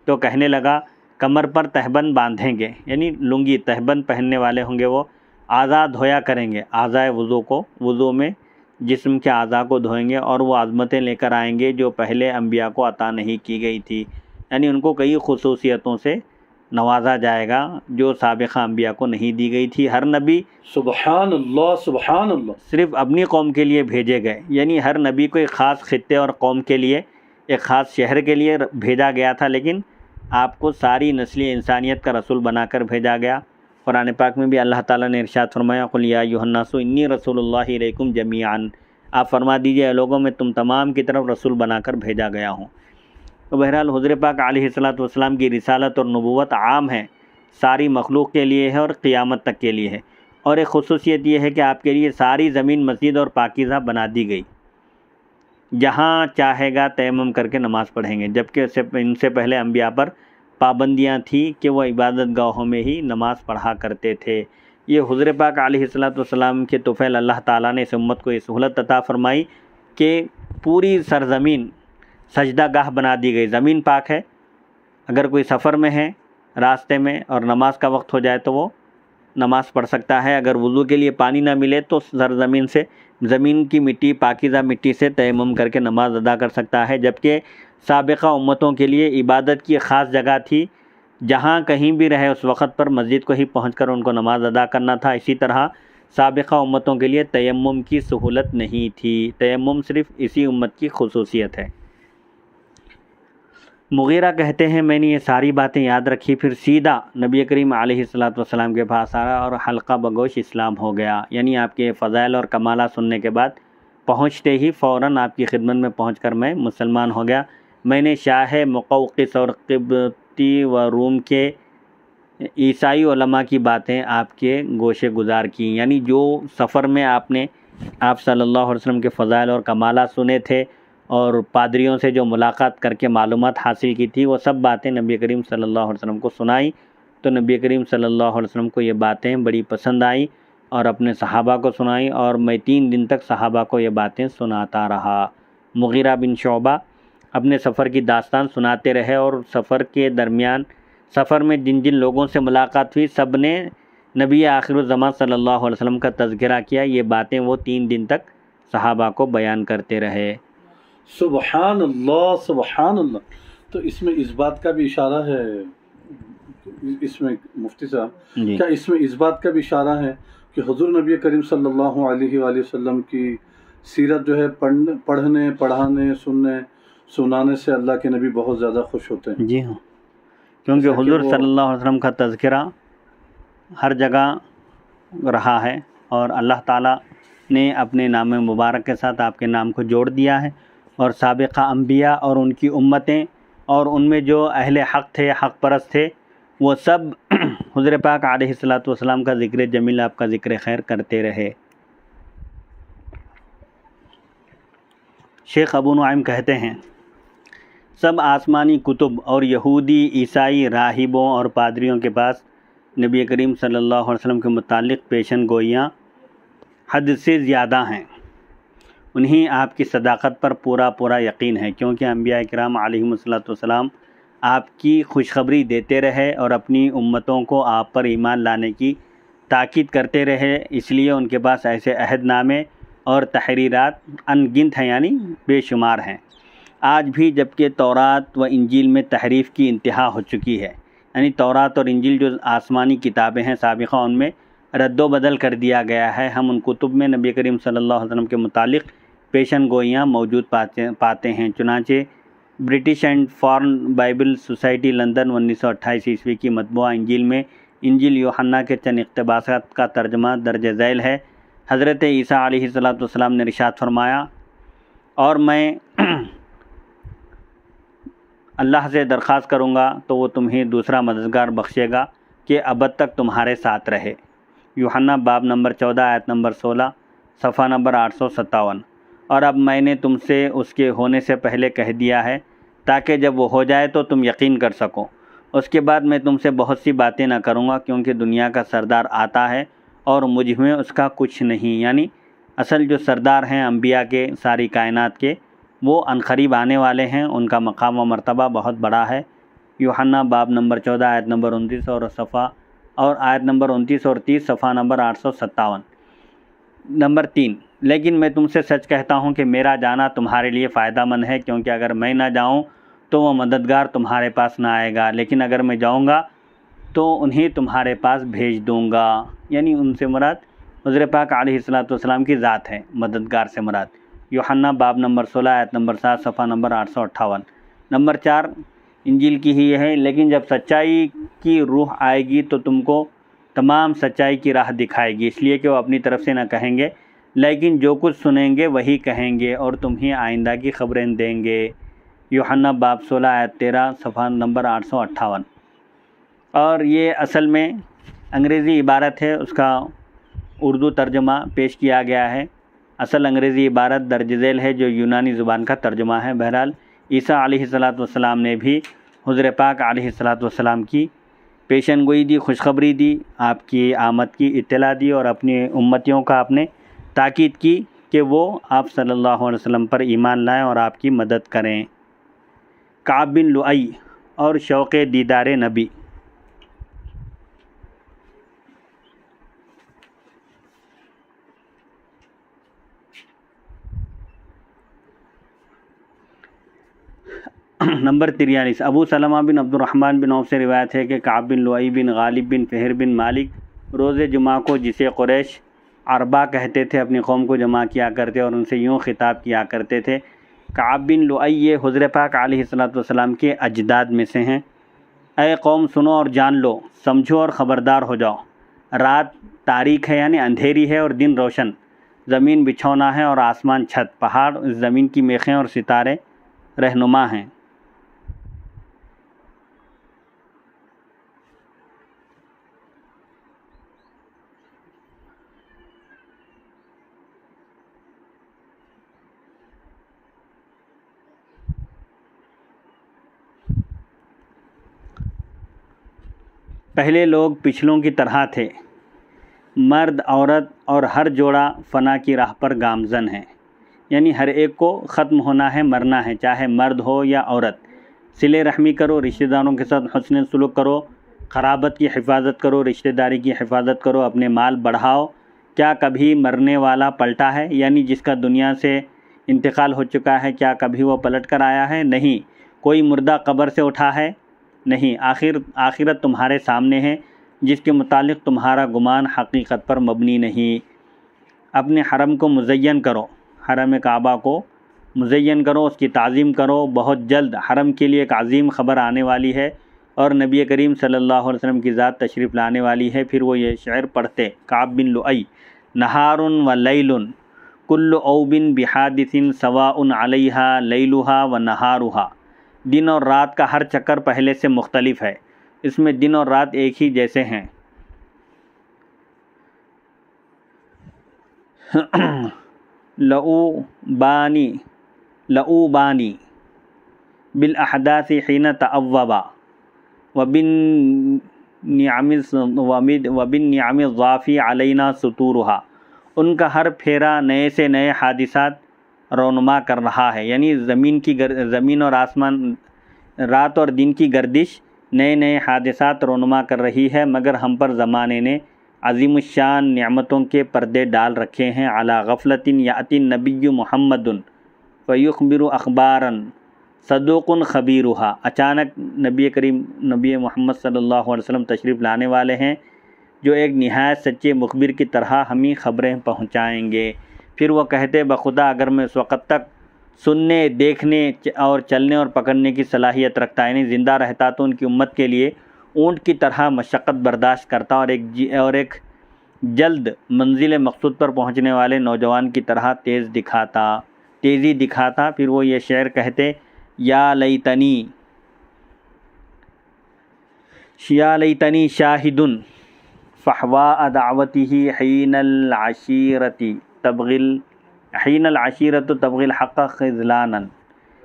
B: تو کہنے لگا کمر پر تہبند باندھیں گے، یعنی لنگی تہبند پہننے والے ہوں گے، وہ اعضاء دھویا کریں گے، اعضاء وضو کو، وضو میں جسم کے اعضاء کو دھوئیں گے، اور وہ عظمتیں لے کر آئیں گے جو پہلے انبیاء کو عطا نہیں کی گئی تھی، یعنی ان کو کئی خصوصیتوں سے نوازا جائے گا جو سابقہ انبیاء کو نہیں دی گئی تھی۔ ہر نبی
A: سبحان اللہ سبحان اللہ
B: صرف اپنی قوم کے لیے بھیجے گئے، یعنی ہر نبی کو ایک خاص خطے اور قوم کے لیے، ایک خاص شہر کے لیے بھیجا گیا تھا، لیکن آپ کو ساری نسل انسانیت کا رسول بنا کر بھیجا گیا۔ قرآن پاک میں بھی اللہ تعالیٰ نے ارشاد فرمایا، قل یا ایھا الناس انی رسول اللہ الیکم جمیعا، آپ فرما دیجئے اے لوگوں میں تم تمام کی طرف رسول بنا کر بھیجا گیا ہوں۔ تو بہرحال حضور پاک علیہ الصلوۃ والسلام کی رسالت اور نبوت عام ہے، ساری مخلوق کے لیے ہے اور قیامت تک کے لیے ہے۔ اور ایک خصوصیت یہ ہے کہ آپ کے لیے ساری زمین مسجد اور پاکیزہ بنا دی گئی، جہاں چاہے گا تیمم کر کے نماز پڑھیں گے، جبکہ ان سے پہلے انبیاء پر پابندیاں تھیں کہ وہ عبادت گاہوں میں ہی نماز پڑھا کرتے تھے۔ یہ حضور پاک علیہ السلام کے طفیل اللہ تعالیٰ نے اس امت کو یہ سہولت عطا فرمائی کہ پوری سرزمین سجدہ گاہ بنا دی گئی۔ زمین پاک ہے، اگر کوئی سفر میں ہے راستے میں اور نماز کا وقت ہو جائے تو وہ نماز پڑھ سکتا ہے۔ اگر وضو کے لیے پانی نہ ملے تو سرزمین سے، زمین کی مٹی، پاکیزہ مٹی سے تیمم کر کے نماز ادا کر سکتا ہے۔ جبکہ سابقہ امتوں کے لیے عبادت کی خاص جگہ تھی، جہاں کہیں بھی رہے اس وقت پر مسجد کو ہی پہنچ کر ان کو نماز ادا کرنا تھا۔ اسی طرح سابقہ امتوں کے لیے تیمم کی سہولت نہیں تھی، تیمم صرف اسی امت کی خصوصیت ہے۔ مغیرہ کہتے ہیں میں نے یہ ساری باتیں یاد رکھی، پھر سیدھا نبی کریم علیہ السلام کے پاس آیا اور حلقہ بگوش اسلام ہو گیا، یعنی آپ کے فضائل اور کمالات سننے کے بعد پہنچتے ہی فوراً آپ کی خدمت میں پہنچ کر میں مسلمان ہو گیا۔ میں نے شاہ مقوقس اور قبطی و روم کے عیسائی علماء کی باتیں آپ کے گوشے گزار کی، یعنی جو سفر میں آپ نے آپ صلی اللہ علیہ وسلم کے فضائل اور کمالات سنے تھے اور پادریوں سے جو ملاقات کر کے معلومات حاصل کی تھی، وہ سب باتیں نبی کریم صلی اللہ علیہ وسلم کو سنائی، تو نبی کریم صلی اللہ علیہ وسلم کو یہ باتیں بڑی پسند آئیں اور اپنے صحابہ کو سنائیں، اور میں 3 دن تک صحابہ کو یہ باتیں سناتا رہا۔ مغیرہ بن شعبہ اپنے سفر کی داستان سناتے رہے، اور سفر کے درمیان سفر میں جن جن لوگوں سے ملاقات ہوئی سب نے نبی آخر الزمان صلی اللہ علیہ وسلم کا تذکرہ کیا۔ یہ باتیں وہ 3 دن تک صحابہ کو بیان کرتے رہے۔
C: سبحان اللہ، سبحان اللہ۔ تو اس میں اس بات کا بھی اشارہ ہے، اس میں مفتی صاحب کیا اس میں اس بات کا بھی اشارہ ہے کہ حضور نبی کریم صلی اللہ علیہ وآلہ وسلم کی سیرت جو ہے پڑھنے، پڑھانے، سنانے سے اللہ کے نبی بہت زیادہ خوش ہوتے ہیں؟
B: جی ہاں، کیونکہ حضور صلی اللہ علیہ وسلم کا تذکرہ ہر جگہ رہا ہے، اور اللہ تعالیٰ نے اپنے نام مبارک کے ساتھ آپ کے نام کو جوڑ دیا ہے، اور سابقہ انبیاء اور ان کی امتیں اور ان میں جو اہل حق تھے، حق پرست تھے، وہ سب حضور پاک علیہ السلام کا ذکر جمیل، آپ کا ذکر خیر کرتے رہے۔ شیخ ابو نعیم کہتے ہیں سب آسمانی کتب اور یہودی، عیسائی، راہبوں اور پادریوں کے پاس نبی کریم صلی اللہ علیہ وسلم کے متعلق پیشن گوئیاں حد سے زیادہ ہیں۔ انہیں آپ کی صداقت پر پورا یقین ہے، کیونکہ انبیاء کرام علیہم السلام آپ کی خوشخبری دیتے رہے اور اپنی امتوں کو آپ پر ایمان لانے کی تاکید کرتے رہے، اس لیے ان کے پاس ایسے عہد نامے اور تحریرات ان گنت ہیں، یعنی بے شمار ہیں۔ آج بھی جبکہ تورات و انجیل میں تحریف کی انتہا ہو چکی ہے، یعنی تورات اور انجیل جو آسمانی کتابیں ہیں سابقہ، ان میں رد و بدل کر دیا گیا ہے، ہم ان کتب میں نبی کریم صلی اللہ علیہ وسلم کے متعلق پیشن گوئیاں موجود پاتے ہیں۔ چنانچہ British and foreign Bible society London 1928 عیسوی کی مطبوعہ انجیل میں انجیل یوحنا کے چند اقتباسات کا ترجمہ درج ذیل ہے۔ حضرت عیسیٰ علیہ السلام نے ارشاد فرمایا، اور میں اللہ سے درخواست کروں گا تو وہ تمہیں دوسرا مددگار بخشے گا کہ ابد تک تمہارے ساتھ رہے۔ یوحنا باب نمبر 14 آیت نمبر 16 صفحہ نمبر 857۔ اور اب میں نے تم سے اس کے ہونے سے پہلے کہہ دیا ہے تاکہ جب وہ ہو جائے تو تم یقین کر سکو۔ اس کے بعد میں تم سے بہت سی باتیں نہ کروں گا، کیونکہ دنیا کا سردار آتا ہے اور مجھ میں اس کا کچھ نہیں، یعنی اصل جو سردار ہیں انبیاء کے، ساری کائنات کے، وہ عنقریب آنے والے ہیں، ان کا مقام و مرتبہ بہت بڑا ہے۔ یوحنا باب نمبر 14 آیت نمبر 29 اور آیت نمبر 29 اور 30 صفحہ نمبر 857۔ نمبر 3، لیکن میں تم سے سچ کہتا ہوں کہ میرا جانا تمہارے لیے فائدہ مند ہے، کیونکہ اگر میں نہ جاؤں تو وہ مددگار تمہارے پاس نہ آئے گا، لیکن اگر میں جاؤں گا تو انہیں تمہارے پاس بھیج دوں گا، یعنی ان سے مراد حضور پاک علیہ السلام کی ذات ہے، مددگار سے مراد۔ یوحنا باب نمبر 16 آیت نمبر 7 صفحہ نمبر 858۔ نمبر 4 انجیل کی ہی ہے، لیکن جب سچائی کی روح آئے گی تو تم کو تمام سچائی کی راہ دکھائے گی، اس لیے کہ وہ اپنی طرف سے نہ کہیں گے، لیکن جو کچھ سنیں گے وہی کہیں گے اور تمہیں آئندہ کی خبریں دیں گے۔ یوحنا باب 16 آیت 13 صفحہ نمبر 858۔ اور یہ اصل میں انگریزی عبارت ہے، اس کا اردو ترجمہ پیش کیا گیا ہے۔ اصل انگریزی عبارت درج ذیل ہے جو یونانی زبان کا ترجمہ ہے۔ بہرحال عیسیٰ علیہ السلام نے بھی حضور پاک علیہ السلام کی پیشن گوئی دی، خوشخبری دی، آپ کی آمد کی اطلاع دی اور اپنی امتیوں کا آپ نے تاکید کی کہ وہ آپ صلی اللہ علیہ وسلم پر ایمان لائیں اور آپ کی مدد کریں۔ کعب بن لؤی اور شوق دیدار نبی۔ نمبر 43، ابو سلمہ بن عبد الرحمن بن عوف سے روایت ہے کہ کعب بن لؤی بن غالب بن فہر بن مالک روز جمعہ کو، جسے قریش عربہ کہتے تھے، اپنی قوم کو جمع کیا کرتے اور ان سے یوں خطاب کیا کرتے تھے۔ کعب بن لؤی یہ حضور پاک علیہ السلام کے اجداد میں سے ہیں۔ اے قوم سنو اور جان لو، سمجھو اور خبردار ہو جاؤ، رات تاریک ہے یعنی اندھیری ہے اور دن روشن، زمین بچھونا ہے اور آسمان چھت، پہاڑ زمین کی میخیں اور ستارے رہنما ہیں۔ پہلے لوگ پچھلوں کی طرح تھے، مرد عورت اور ہر جوڑا فنا کی راہ پر گامزن ہے، یعنی ہر ایک کو ختم ہونا ہے، مرنا ہے، چاہے مرد ہو یا عورت۔ صلہ رحمی کرو، رشتہ داروں کے ساتھ حسن سلوک کرو، قرابت کی حفاظت کرو، رشتہ داری کی حفاظت کرو، اپنے مال بڑھاؤ۔ کیا کبھی مرنے والا پلٹا ہے؟ یعنی جس کا دنیا سے انتقال ہو چکا ہے، کیا کبھی وہ پلٹ کر آیا ہے؟ نہیں۔ کوئی مردہ قبر سے اٹھا ہے؟ نہیں۔ آخرت تمہارے سامنے ہے، جس کے متعلق تمہارا گمان حقیقت پر مبنی نہیں۔ اپنے حرم کو مزین کرو، حرم کعبہ کو مزین کرو، اس کی تعظیم کرو۔ بہت جلد حرم کے لیے ایک عظیم خبر آنے والی ہے اور نبی کریم صلی اللہ علیہ وسلم کی ذات تشریف لانے والی ہے۔ پھر وہ یہ شعر پڑھتے، کعب بن لؤی، نہار و لیل کل اوب بحادث سواء علیہا لیلہا و نہارہا۔ دن اور رات کا ہر چکر پہلے سے مختلف ہے، اس میں دن اور رات ایک ہی جیسے ہیں۔ لعوبانی بالاحداث حین تعوبا وبالنعم الضافی علینا سطورہا۔ ان کا ہر پھیرا نئے سے نئے حادثات رونما کر رہا ہے، یعنی زمین اور آسمان، رات اور دن کی گردش نئے نئے حادثات رونما کر رہی ہے، مگر ہم پر زمانے نے عظیم الشان نعمتوں کے پردے ڈال رکھے ہیں۔ علی غفلۃ یأتی النبی محمد فیخبر اخبارا صدوق خبیرہا۔ اچانک نبی محمد صلی اللہ علیہ وسلم تشریف لانے والے ہیں، جو ایک نہایت سچے مخبر کی طرح ہمیں خبریں پہنچائیں گے۔ پھر وہ کہتے، بخدا اگر میں اس وقت تک سننے، دیکھنے اور چلنے اور پکڑنے کی صلاحیت رکھتا، یعنی زندہ رہتا، تو ان کی امت کے لیے اونٹ کی طرح مشقت برداشت کرتا اور ایک جلد منزل مقصود پر پہنچنے والے نوجوان کی طرح تیزی دکھاتا۔ پھر وہ یہ شعر کہتے، یا لیتنی شاہد فحواء دعوتہ حین العشیرۃ تبغی الحق خذلانا۔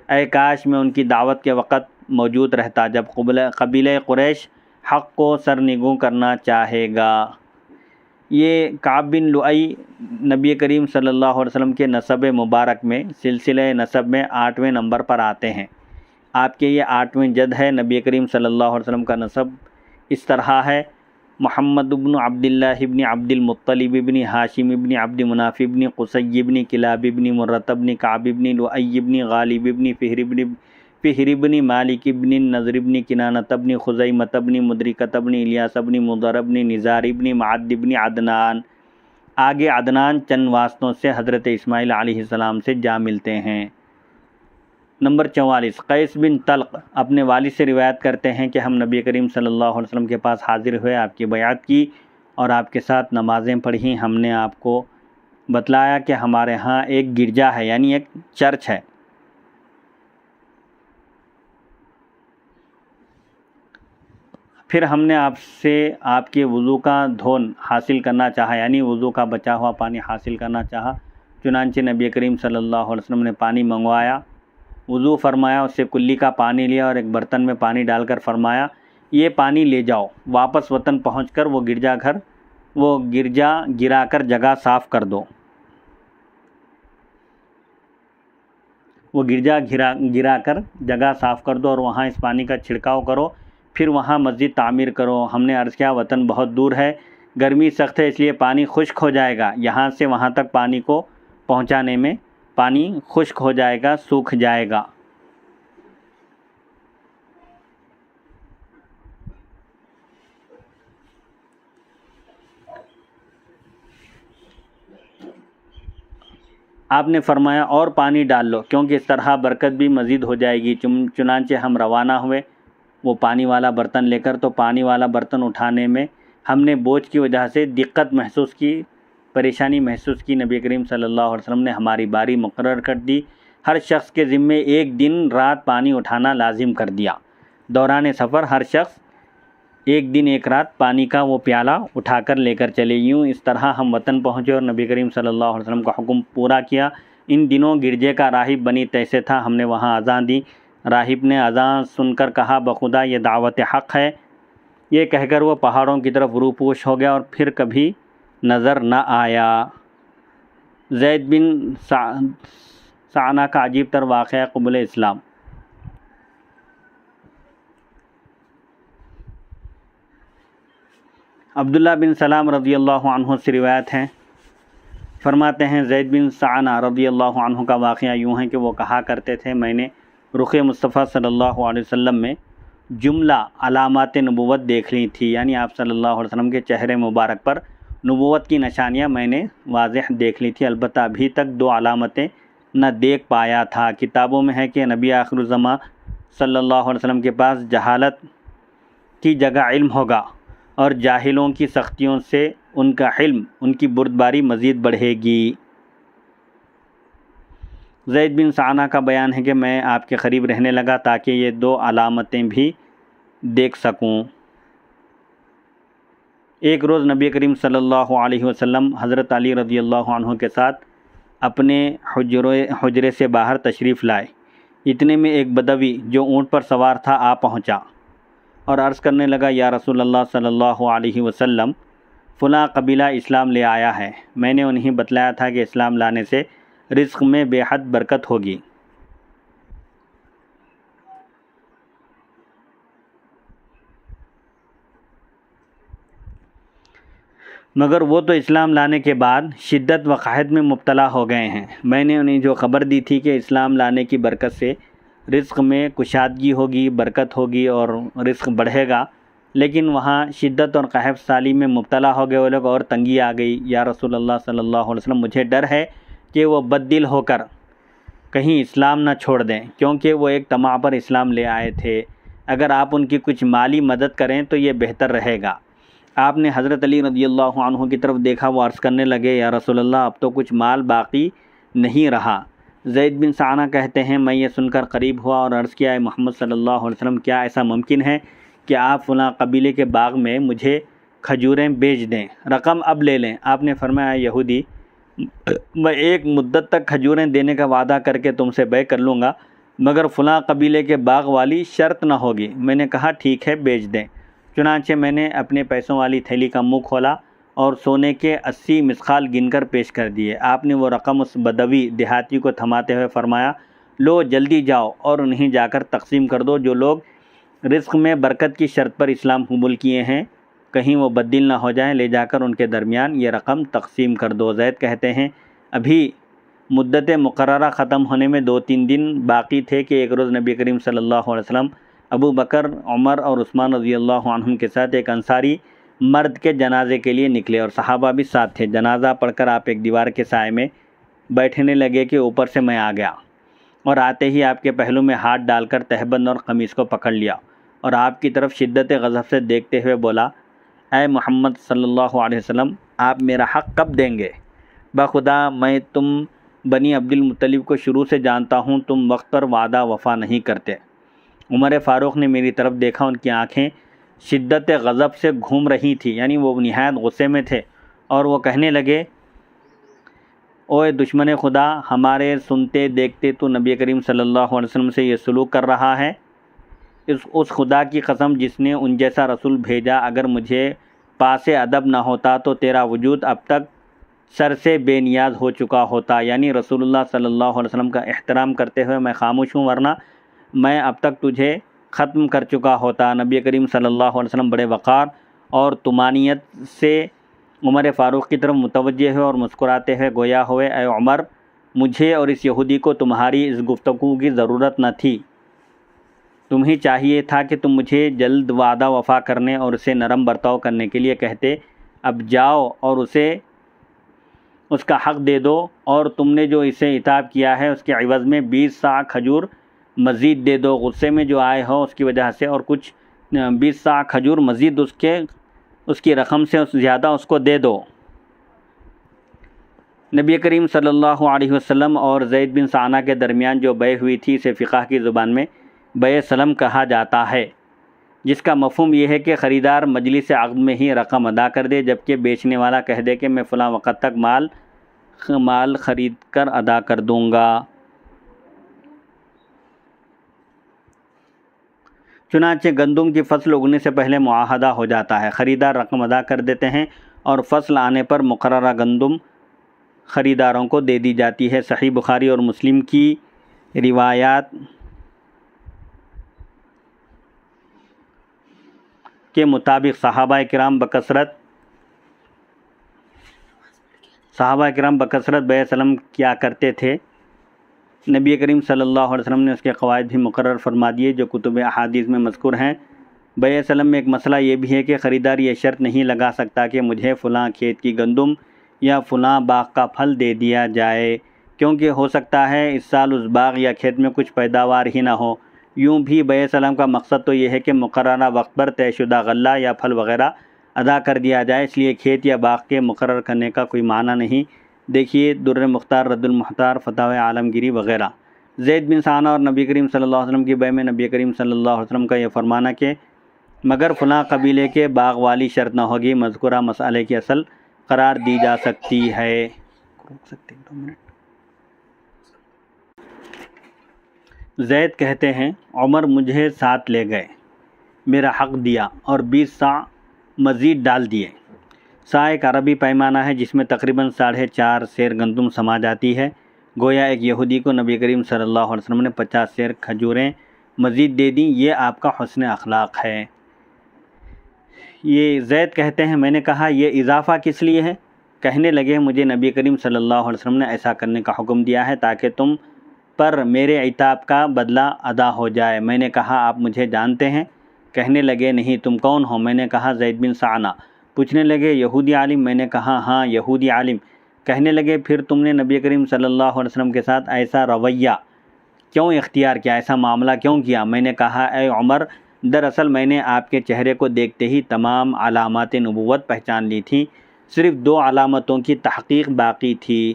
B: اے کاش میں ان کی دعوت کے وقت موجود رہتا جب قبیلہ قریش حق کو سرنگوں کرنا چاہے گا۔ یہ کعب بن لؤی نبی کریم صلی اللہ علیہ وسلم کے نسب مبارک میں، سلسلہ نسب میں 8ویں نمبر پر آتے ہیں۔ آپ کے یہ 8ویں جد ہے۔ نبی کریم صلی اللہ علیہ وسلم کا نسب اس طرح ہے: محمد بن عبداللہ ابن عبد المطلب ابن ہاشم ابن عبد مناف ابن قصی ابن کلاب ابن مرۃ ابن کعب ابن لؤی ابن غالب ابن فہر ابن مالک ابن النضر ابن کنانۃ ابن خزیمۃ ابن مدرکۃ ابن الیاس ابن مضر ابن نزار ابن معد ابن عدنان۔ آگے عدنان چند واسطوں سے حضرت اسماعیل علیہ السلام سے جا ملتے ہیں۔ نمبر 44، قیس بن طلق اپنے والد سے روایت کرتے ہیں کہ ہم نبی کریم صلی اللہ علیہ وسلم کے پاس حاضر ہوئے، آپ کی بیعت کی اور آپ کے ساتھ نمازیں پڑھیں۔ ہم نے آپ کو بتلایا کہ ہمارے ہاں ایک گرجا ہے، یعنی ایک چرچ ہے۔ پھر ہم نے آپ سے آپ کے وضو کا دھون حاصل کرنا چاہا، یعنی وضو کا بچا ہوا پانی حاصل کرنا چاہا۔ چنانچہ نبی کریم صلی اللہ علیہ وسلم نے پانی منگوایا، وضو فرمایا، اس سے کلی کا پانی لیا اور ایک برتن میں پانی ڈال کر فرمایا یہ پانی لے جاؤ، واپس وطن پہنچ کر وہ گرجا گرا کر جگہ صاف کر دو، وہ گرجا گرا کر جگہ صاف کر دو اور وہاں اس پانی کا چھڑکاؤ کرو، پھر وہاں مسجد تعمیر کرو۔ ہم نے عرض کیا وطن بہت دور ہے، گرمی سخت ہے، اس لیے پانی خشک ہو جائے گا، یہاں سے وہاں تک پانی کو پہنچانے میں پانی خشک ہو جائے گا، سوکھ جائے گا۔ آپ نے فرمایا اور پانی ڈال لو، کیونکہ اس طرح برکت بھی مزید ہو جائے گی۔ چنانچہ ہم روانہ ہوئے وہ پانی والا برتن لے کر، تو پانی والا برتن اٹھانے میں ہم نے بوجھ کی وجہ سے دقت محسوس کی، پریشانی محسوس کی۔ نبی کریم صلی اللہ علیہ وسلم نے ہماری باری مقرر کر دی، ہر شخص کے ذمے ایک دن رات پانی اٹھانا لازم کر دیا۔ دوران سفر ہر شخص ایک دن ایک رات پانی کا وہ پیالہ اٹھا کر لے کر چلے۔ یوں اس طرح ہم وطن پہنچے اور نبی کریم صلی اللہ علیہ وسلم کا حکم پورا کیا۔ ان دنوں گرجے کا راہب بنی تیسے تھا، ہم نے وہاں اذان دی۔ راہب نے اذان سن کر کہا بخدا یہ دعوت حق ہے، یہ کہہ کر وہ پہاڑوں کی طرف روپوش ہو گیا اور پھر کبھی نظر نہ آیا۔ زید بن سعنہ کا عجیب تر واقعہ قبل اسلام۔ عبداللہ بن سلام رضی اللہ عنہ سے روایت ہے، فرماتے ہیں زید بن سعنہ رضی اللہ عنہ کا واقعہ یوں ہے کہ وہ کہا کرتے تھے میں نے رخ مصطفیٰ صلی اللہ علیہ وسلم میں جملہ علامات نبوت دیکھ لی تھی، یعنی آپ صلی اللہ علیہ وسلم کے چہرے مبارک پر نبوت کی نشانیاں میں نے واضح دیکھ لی تھی، البتہ ابھی تک دو علامتیں نہ دیکھ پایا تھا۔ کتابوں میں ہے کہ نبی آخر الزماں صلی اللہ علیہ وسلم کے پاس جہالت کی جگہ علم ہوگا اور جاہلوں کی سختیوں سے ان کا علم، ان کی بردباری مزید بڑھے گی۔ زید بن سعنہ کا بیان ہے کہ میں آپ کے قریب رہنے لگا تاکہ یہ دو علامتیں بھی دیکھ سکوں۔ ایک روز نبی کریم صلی اللہ علیہ وسلم حضرت علی رضی اللہ عنہ کے ساتھ اپنے حجرے سے باہر تشریف لائے، اتنے میں ایک بدوی جو اونٹ پر سوار تھا آ پہنچا اور عرض کرنے لگا یا رسول اللہ صلی اللہ علیہ وسلم فلاں قبیلہ اسلام لے آیا ہے، میں نے انہیں بتلایا تھا کہ اسلام لانے سے رزق میں بے حد برکت ہوگی، مگر وہ تو اسلام لانے کے بعد شدت و قحط میں مبتلا ہو گئے ہیں۔ میں نے انہیں جو خبر دی تھی کہ اسلام لانے کی برکت سے رزق میں کشادگی ہوگی، برکت ہوگی اور رزق بڑھے گا، لیکن وہاں شدت اور قحط سالی میں مبتلا ہو گئے وہ لوگ اور تنگی آ گئی۔ یا رسول اللہ صلی اللہ علیہ وسلم مجھے ڈر ہے کہ وہ بد دل ہو کر کہیں اسلام نہ چھوڑ دیں، کیونکہ وہ ایک طمع پر اسلام لے آئے تھے، اگر آپ ان کی کچھ مالی مدد کریں تو یہ بہتر رہے گا۔ آپ نے حضرت علی رضی اللہ عنہ کی طرف دیکھا، وہ عرض کرنے لگے یا رسول اللہ اب تو کچھ مال باقی نہیں رہا۔ زید بن سعنہ کہتے ہیں میں یہ سن کر قریب ہوا اور عرض کیا اے محمد صلی اللہ علیہ وسلم کیا ایسا ممکن ہے کہ آپ فلاں قبیلے کے باغ میں مجھے کھجوریں بیچ دیں، رقم اب لے لیں۔ آپ نے فرمایا یہودی میں ایک مدت تک کھجوریں دینے کا وعدہ کر کے تم سے بیع کر لوں گا، مگر فلاں قبیلے کے باغ والی شرط نہ ہوگی۔ میں نے کہا ٹھیک ہے بیچ دیں۔ چنانچہ میں نے اپنے پیسوں والی تھیلی کا منہ کھولا اور سونے کے 80 مثقال گن کر پیش کر دیے۔ آپ نے وہ رقم اس بدوی دیہاتی کو تھماتے ہوئے فرمایا لو جلدی جاؤ اور انہیں جا کر تقسیم کر دو، جو لوگ رزق میں برکت کی شرط پر اسلام قبول کیے ہیں کہیں وہ بددل نہ ہو جائیں، لے جا کر ان کے درمیان یہ رقم تقسیم کر دو۔ زید کہتے ہیں ابھی مدت مقررہ ختم ہونے میں 2-3 دن باقی تھے کہ ایک روز نبی کریم صلی اللہ علیہ وسلم ابو بکر، عمر اور عثمان رضی اللہ عنہم کے ساتھ ایک انصاری مرد کے جنازے کے لیے نکلے اور صحابہ بھی ساتھ تھے۔ جنازہ پڑھ کر آپ ایک دیوار کے سائے میں بیٹھنے لگے کہ اوپر سے میں آ گیا اور آتے ہی آپ کے پہلو میں ہاتھ ڈال کر تہبند اور قمیص کو پکڑ لیا اور آپ کی طرف شدت غضب سے دیکھتے ہوئے بولا اے محمد صلی اللہ علیہ وسلم آپ میرا حق کب دیں گے؟ بخدا میں تم بنی عبد المطلب کو شروع سے جانتا ہوں، تم وقت پر وعدہ وفا نہیں کرتے۔ عمر فاروق نے میری طرف دیکھا، ان کی آنکھیں شدت غضب سے گھوم رہی تھی، یعنی وہ نہایت غصے میں تھے، اور وہ کہنے لگے اوے دشمن خدا، ہمارے سنتے دیکھتے تو نبی کریم صلی اللہ علیہ وسلم سے یہ سلوک کر رہا ہے، اس خدا کی قسم جس نے ان جیسا رسول بھیجا، اگر مجھے پاس ادب نہ ہوتا تو تیرا وجود اب تک سر سے بے نیاز ہو چکا ہوتا، یعنی رسول اللہ صلی اللہ علیہ وسلم کا احترام کرتے ہوئے میں خاموش ہوں، ورنہ میں اب تک تجھے ختم کر چکا ہوتا۔ نبی کریم صلی اللہ علیہ وسلم بڑے وقار اور طمانینت سے عمر فاروق کی طرف متوجہ ہوئے اور مسکراتے ہوئے گویا ہوئے، اے عمر، مجھے اور اس یہودی کو تمہاری اس گفتگو کی ضرورت نہ تھی، تمہیں چاہیے تھا کہ تم مجھے جلد وعدہ وفا کرنے اور اسے نرم برتاؤ کرنے کے لیے کہتے، اب جاؤ اور اسے اس کا حق دے دو، اور تم نے جو اسے عتاب کیا ہے اس کے عوض میں 20 صاع کھجور مزید دے دو، غصے میں جو آئے ہو اس کی وجہ سے، اور کچھ 20 صاع کھجور مزید اس کی رقم سے زیادہ اس کو دے دو۔ نبی کریم صلی اللہ علیہ وسلم اور زید بن ثانہ کے درمیان جو بیع ہوئی تھی اسے فقہ کی زبان میں بیع سلم کہا جاتا ہے، جس کا مفہوم یہ ہے کہ خریدار مجلس عقد میں ہی رقم ادا کر دے، جبکہ بیچنے والا کہہ دے کہ میں فلاں وقت تک مال خرید کر ادا کر دوں گا۔ چنانچہ گندم کی فصل اگنے سے پہلے معاہدہ ہو جاتا ہے، خریدار رقم ادا کر دیتے ہیں اور فصل آنے پر مقررہ گندم خریداروں کو دے دی جاتی ہے۔ صحیح بخاری اور مسلم کی روایات کے مطابق صحابہ کرام بکثرت بیع سلم کیا کرتے تھے۔ نبی کریم صلی اللہ علیہ وسلم نے اس کے قواعد بھی مقرر فرما دیے جو کتب احادیث میں مذکور ہیں۔ بیع سلم میں ایک مسئلہ یہ بھی ہے کہ خریدار یہ شرط نہیں لگا سکتا کہ مجھے فلاں کھیت کی گندم یا فلاں باغ کا پھل دے دیا جائے، کیونکہ ہو سکتا ہے اس سال اس باغ یا کھیت میں کچھ پیداوار ہی نہ ہو۔ یوں بھی بیع سلم کا مقصد تو یہ ہے کہ مقررہ وقت پر طے شدہ غلہ یا پھل وغیرہ ادا کر دیا جائے، اس لیے کھیت یا باغ کے مقرر کرنے کا کوئی معنی نہیں۔ دیکھیے در مختار، رد المحتار، فتاوی عالمگیری وغیرہ۔ زید بن ثانہ اور نبی کریم صلی اللہ علیہ وسلم کی بیع میں نبی کریم صلی اللہ علیہ وسلم کا یہ فرمانا کہ مگر فلاں قبیلے کے باغ والی شرط نہ ہوگی، مذکورہ مسئلے کی اصل قرار دی جا سکتی ہے۔ زید کہتے ہیں عمر مجھے ساتھ لے گئے، میرا حق دیا اور 20 صاع مزید ڈال دیے۔ صاع ایک عربی پیمانہ ہے جس میں تقریباً 4.5 سیر گندم سما جاتی ہے۔ گویا ایک یہودی کو نبی کریم صلی اللہ علیہ وسلم نے 50 سیر کھجوریں مزید دے دیں، یہ آپ کا حسن اخلاق ہے۔ یہ زید کہتے ہیں میں نے کہا یہ اضافہ کس لیے ہے؟ کہنے لگے مجھے نبی کریم صلی اللہ علیہ وسلم نے ایسا کرنے کا حکم دیا ہے تاکہ تم پر میرے عتاب کا بدلہ ادا ہو جائے۔ میں نے کہا آپ مجھے جانتے ہیں؟ کہنے لگے نہیں، تم کون ہو؟ میں نے کہا زید بن ثانہ۔ پوچھنے لگے یہودی عالم؟ میں نے کہا ہاں یہودی عالم۔ کہنے لگے پھر تم نے نبی کریم صلی اللہ علیہ وسلم کے ساتھ ایسا رویہ کیوں اختیار کیا، ایسا معاملہ کیوں کیا؟ میں نے کہا اے عمر، دراصل میں نے آپ کے چہرے کو دیکھتے ہی تمام علامات نبوت پہچان لی تھیں، صرف 2 علامتوں کی تحقیق باقی تھی،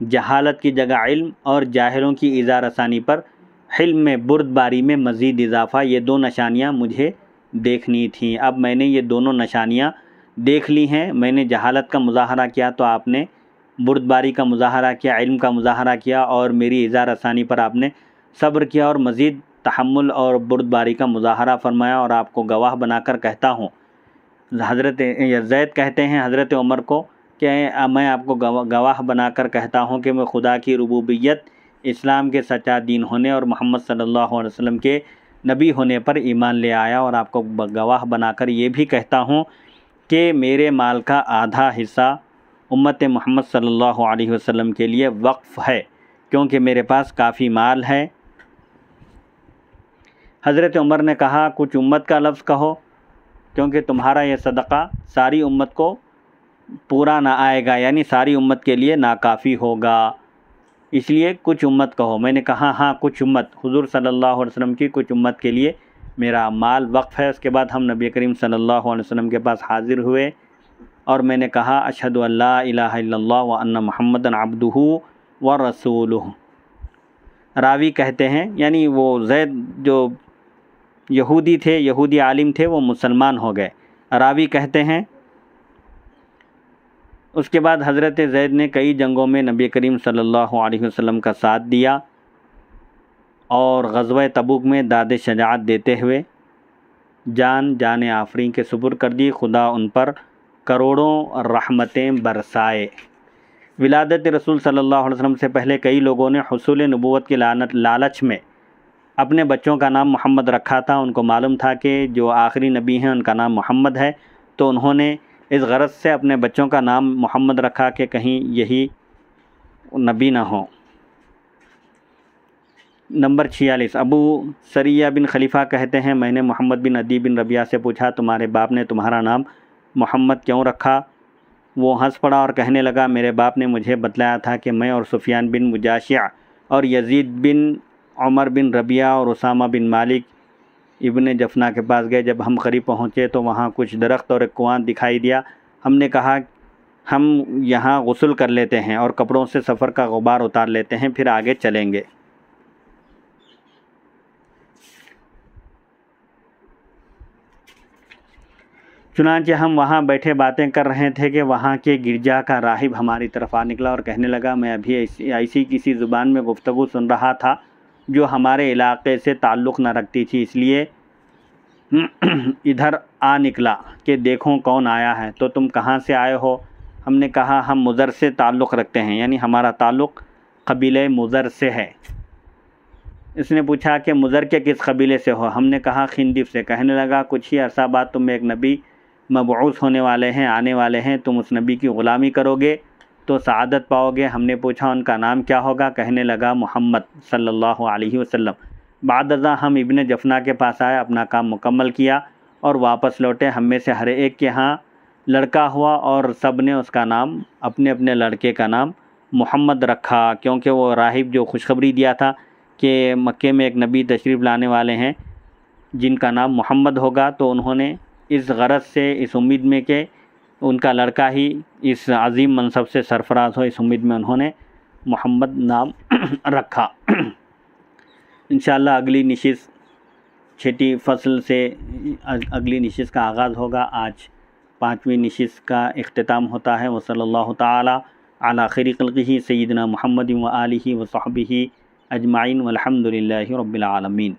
B: جہالت کی جگہ علم اور جاہلوں کی ایذا رسانی پر حلم میں بردباری میں مزید اضافہ۔ یہ 2 نشانیاں مجھے دیکھنی تھیں، اب میں نے یہ دونوں نشانیاں دیکھ لی ہیں۔ میں نے جہالت کا مظاہرہ کیا تو آپ نے بردباری کا مظاہرہ کیا، علم کا مظاہرہ کیا، اور میری ایذا رسانی پر آپ نے صبر کیا اور مزید تحمل اور بردباری کا مظاہرہ فرمایا، اور آپ کو گواہ بنا کر کہتا ہوں۔ حضرت زید کہتے ہیں حضرت عمر کو کہ میں آپ کو گواہ بنا کر کہتا ہوں کہ میں خدا کی ربوبیت، اسلام کے سچا دین ہونے اور محمد صلی اللہ علیہ وسلم کے نبی ہونے پر ایمان لے آیا، اور آپ کو گواہ بنا کر یہ بھی کہتا ہوں کہ میرے مال کا آدھا حصہ امت محمد صلی اللہ علیہ وسلم کے لیے وقف ہے، کیونکہ میرے پاس کافی مال ہے۔ حضرت عمر نے کہا کچھ امت کا لفظ کہو، کیونکہ تمہارا یہ صدقہ ساری امت کو پورا نہ آئے گا، یعنی ساری امت کے لیے ناکافی ہوگا، اس لیے کچھ امت کہو۔ میں نے کہا ہاں کچھ امت، حضور صلی اللہ علیہ وسلم کی کچھ امت کے لیے میرا مال وقف ہے۔ اس کے بعد ہم نبی کریم صلی اللہ علیہ وسلم کے پاس حاضر ہوئے اور میں نے کہا اشہد ان لا الہ الا اللہ وان محمدًا عبدہ ورسولہ۔ راوی کہتے ہیں یعنی وہ زید جو یہودی تھے، یہودی عالم تھے، وہ مسلمان ہو گئے۔ راوی کہتے ہیں اس کے بعد حضرت زید نے کئی جنگوں میں نبی کریم صلی اللہ علیہ وسلم کا ساتھ دیا اور غزوہ تبوک میں داد شجاعت دیتے ہوئے جان آفرین کے سپرد کر دی۔ خدا ان پر کروڑوں رحمتیں برسائے۔ ولادت رسول صلی اللہ علیہ وسلم سے پہلے کئی لوگوں نے حصول نبوت کے لالچ میں اپنے بچوں کا نام محمد رکھا تھا۔ ان کو معلوم تھا کہ جو آخری نبی ہیں ان کا نام محمد ہے، تو انہوں نے اس غرض سے اپنے بچوں کا نام محمد رکھا کہ کہیں یہی نبی نہ ہو۔ نمبر 46، ابو سریہ بن خلیفہ کہتے ہیں میں نے محمد بن عدی بن ربیعہ سے پوچھا تمہارے باپ نے تمہارا نام محمد کیوں رکھا؟ وہ ہنس پڑا اور کہنے لگا میرے باپ نے مجھے بتلایا تھا کہ میں اور سفیان بن مجاشع اور یزید بن عمر بن ربیعہ اور اسامہ بن مالک ابن جفنا کے پاس گئے۔ جب ہم قریب پہنچے تو وہاں کچھ درخت اور ایک کنواں دکھائی دیا۔ ہم نے کہا ہم یہاں غسل کر لیتے ہیں اور کپڑوں سے سفر کا غبار اتار لیتے ہیں، پھر آگے چلیں گے۔ چنانچہ ہم وہاں بیٹھے باتیں کر رہے تھے کہ وہاں کے گرجا کا راہب ہماری طرف آ نکلا اور کہنے لگا میں ابھی ایسی کسی زبان میں گفتگو سن رہا تھا جو ہمارے علاقے سے تعلق نہ رکھتی تھی، اس لیے ادھر آ نکلا کہ دیکھوں کون آیا ہے۔ تو تم کہاں سے آئے ہو؟ ہم نے کہا ہم مضر سے تعلق رکھتے ہیں، یعنی ہمارا تعلق قبیلہ مضر سے ہے۔ اس نے پوچھا کہ مضر کے کس قبیلے سے ہو؟ ہم نے کہا خندف سے۔ کہنے لگا کچھ ہی عرصہ بعد تم ایک نبی مبعوث ہونے والے ہیں، آنے والے ہیں، تم اس نبی کی غلامی کرو گے تو سعادت پاؤ گے۔ ہم نے پوچھا ان کا نام کیا ہوگا؟ کہنے لگا محمد صلی اللہ علیہ وسلم۔ بعد ازاں ہم ابن جفنا کے پاس آئے، اپنا کام مکمل کیا اور واپس لوٹے۔ ہم میں سے ہر ایک کے ہاں لڑکا ہوا اور سب نے اس کا نام اپنے اپنے لڑکے کا نام محمد رکھا، کیونکہ وہ راہب جو خوشخبری دیا تھا کہ مکے میں ایک نبی تشریف لانے والے ہیں جن کا نام محمد ہوگا، تو انہوں نے اس غرض سے، اس امید میں کہ ان کا لڑکا ہی اس عظیم منصب سے سرفراز ہو، اس امید میں انہوں نے محمد نام رکھا۔ انشاءاللہ اگلی نشست چھٹی فصل سے اگلی نشست کا آغاز ہوگا۔ آج 5ویں نشست کا اختتام ہوتا ہے۔ وصلی اللہ تعالی علی خیر خلقہ سیدنا محمد و آلہ و صحبہ اجمعین والحمد للہ رب العالمین۔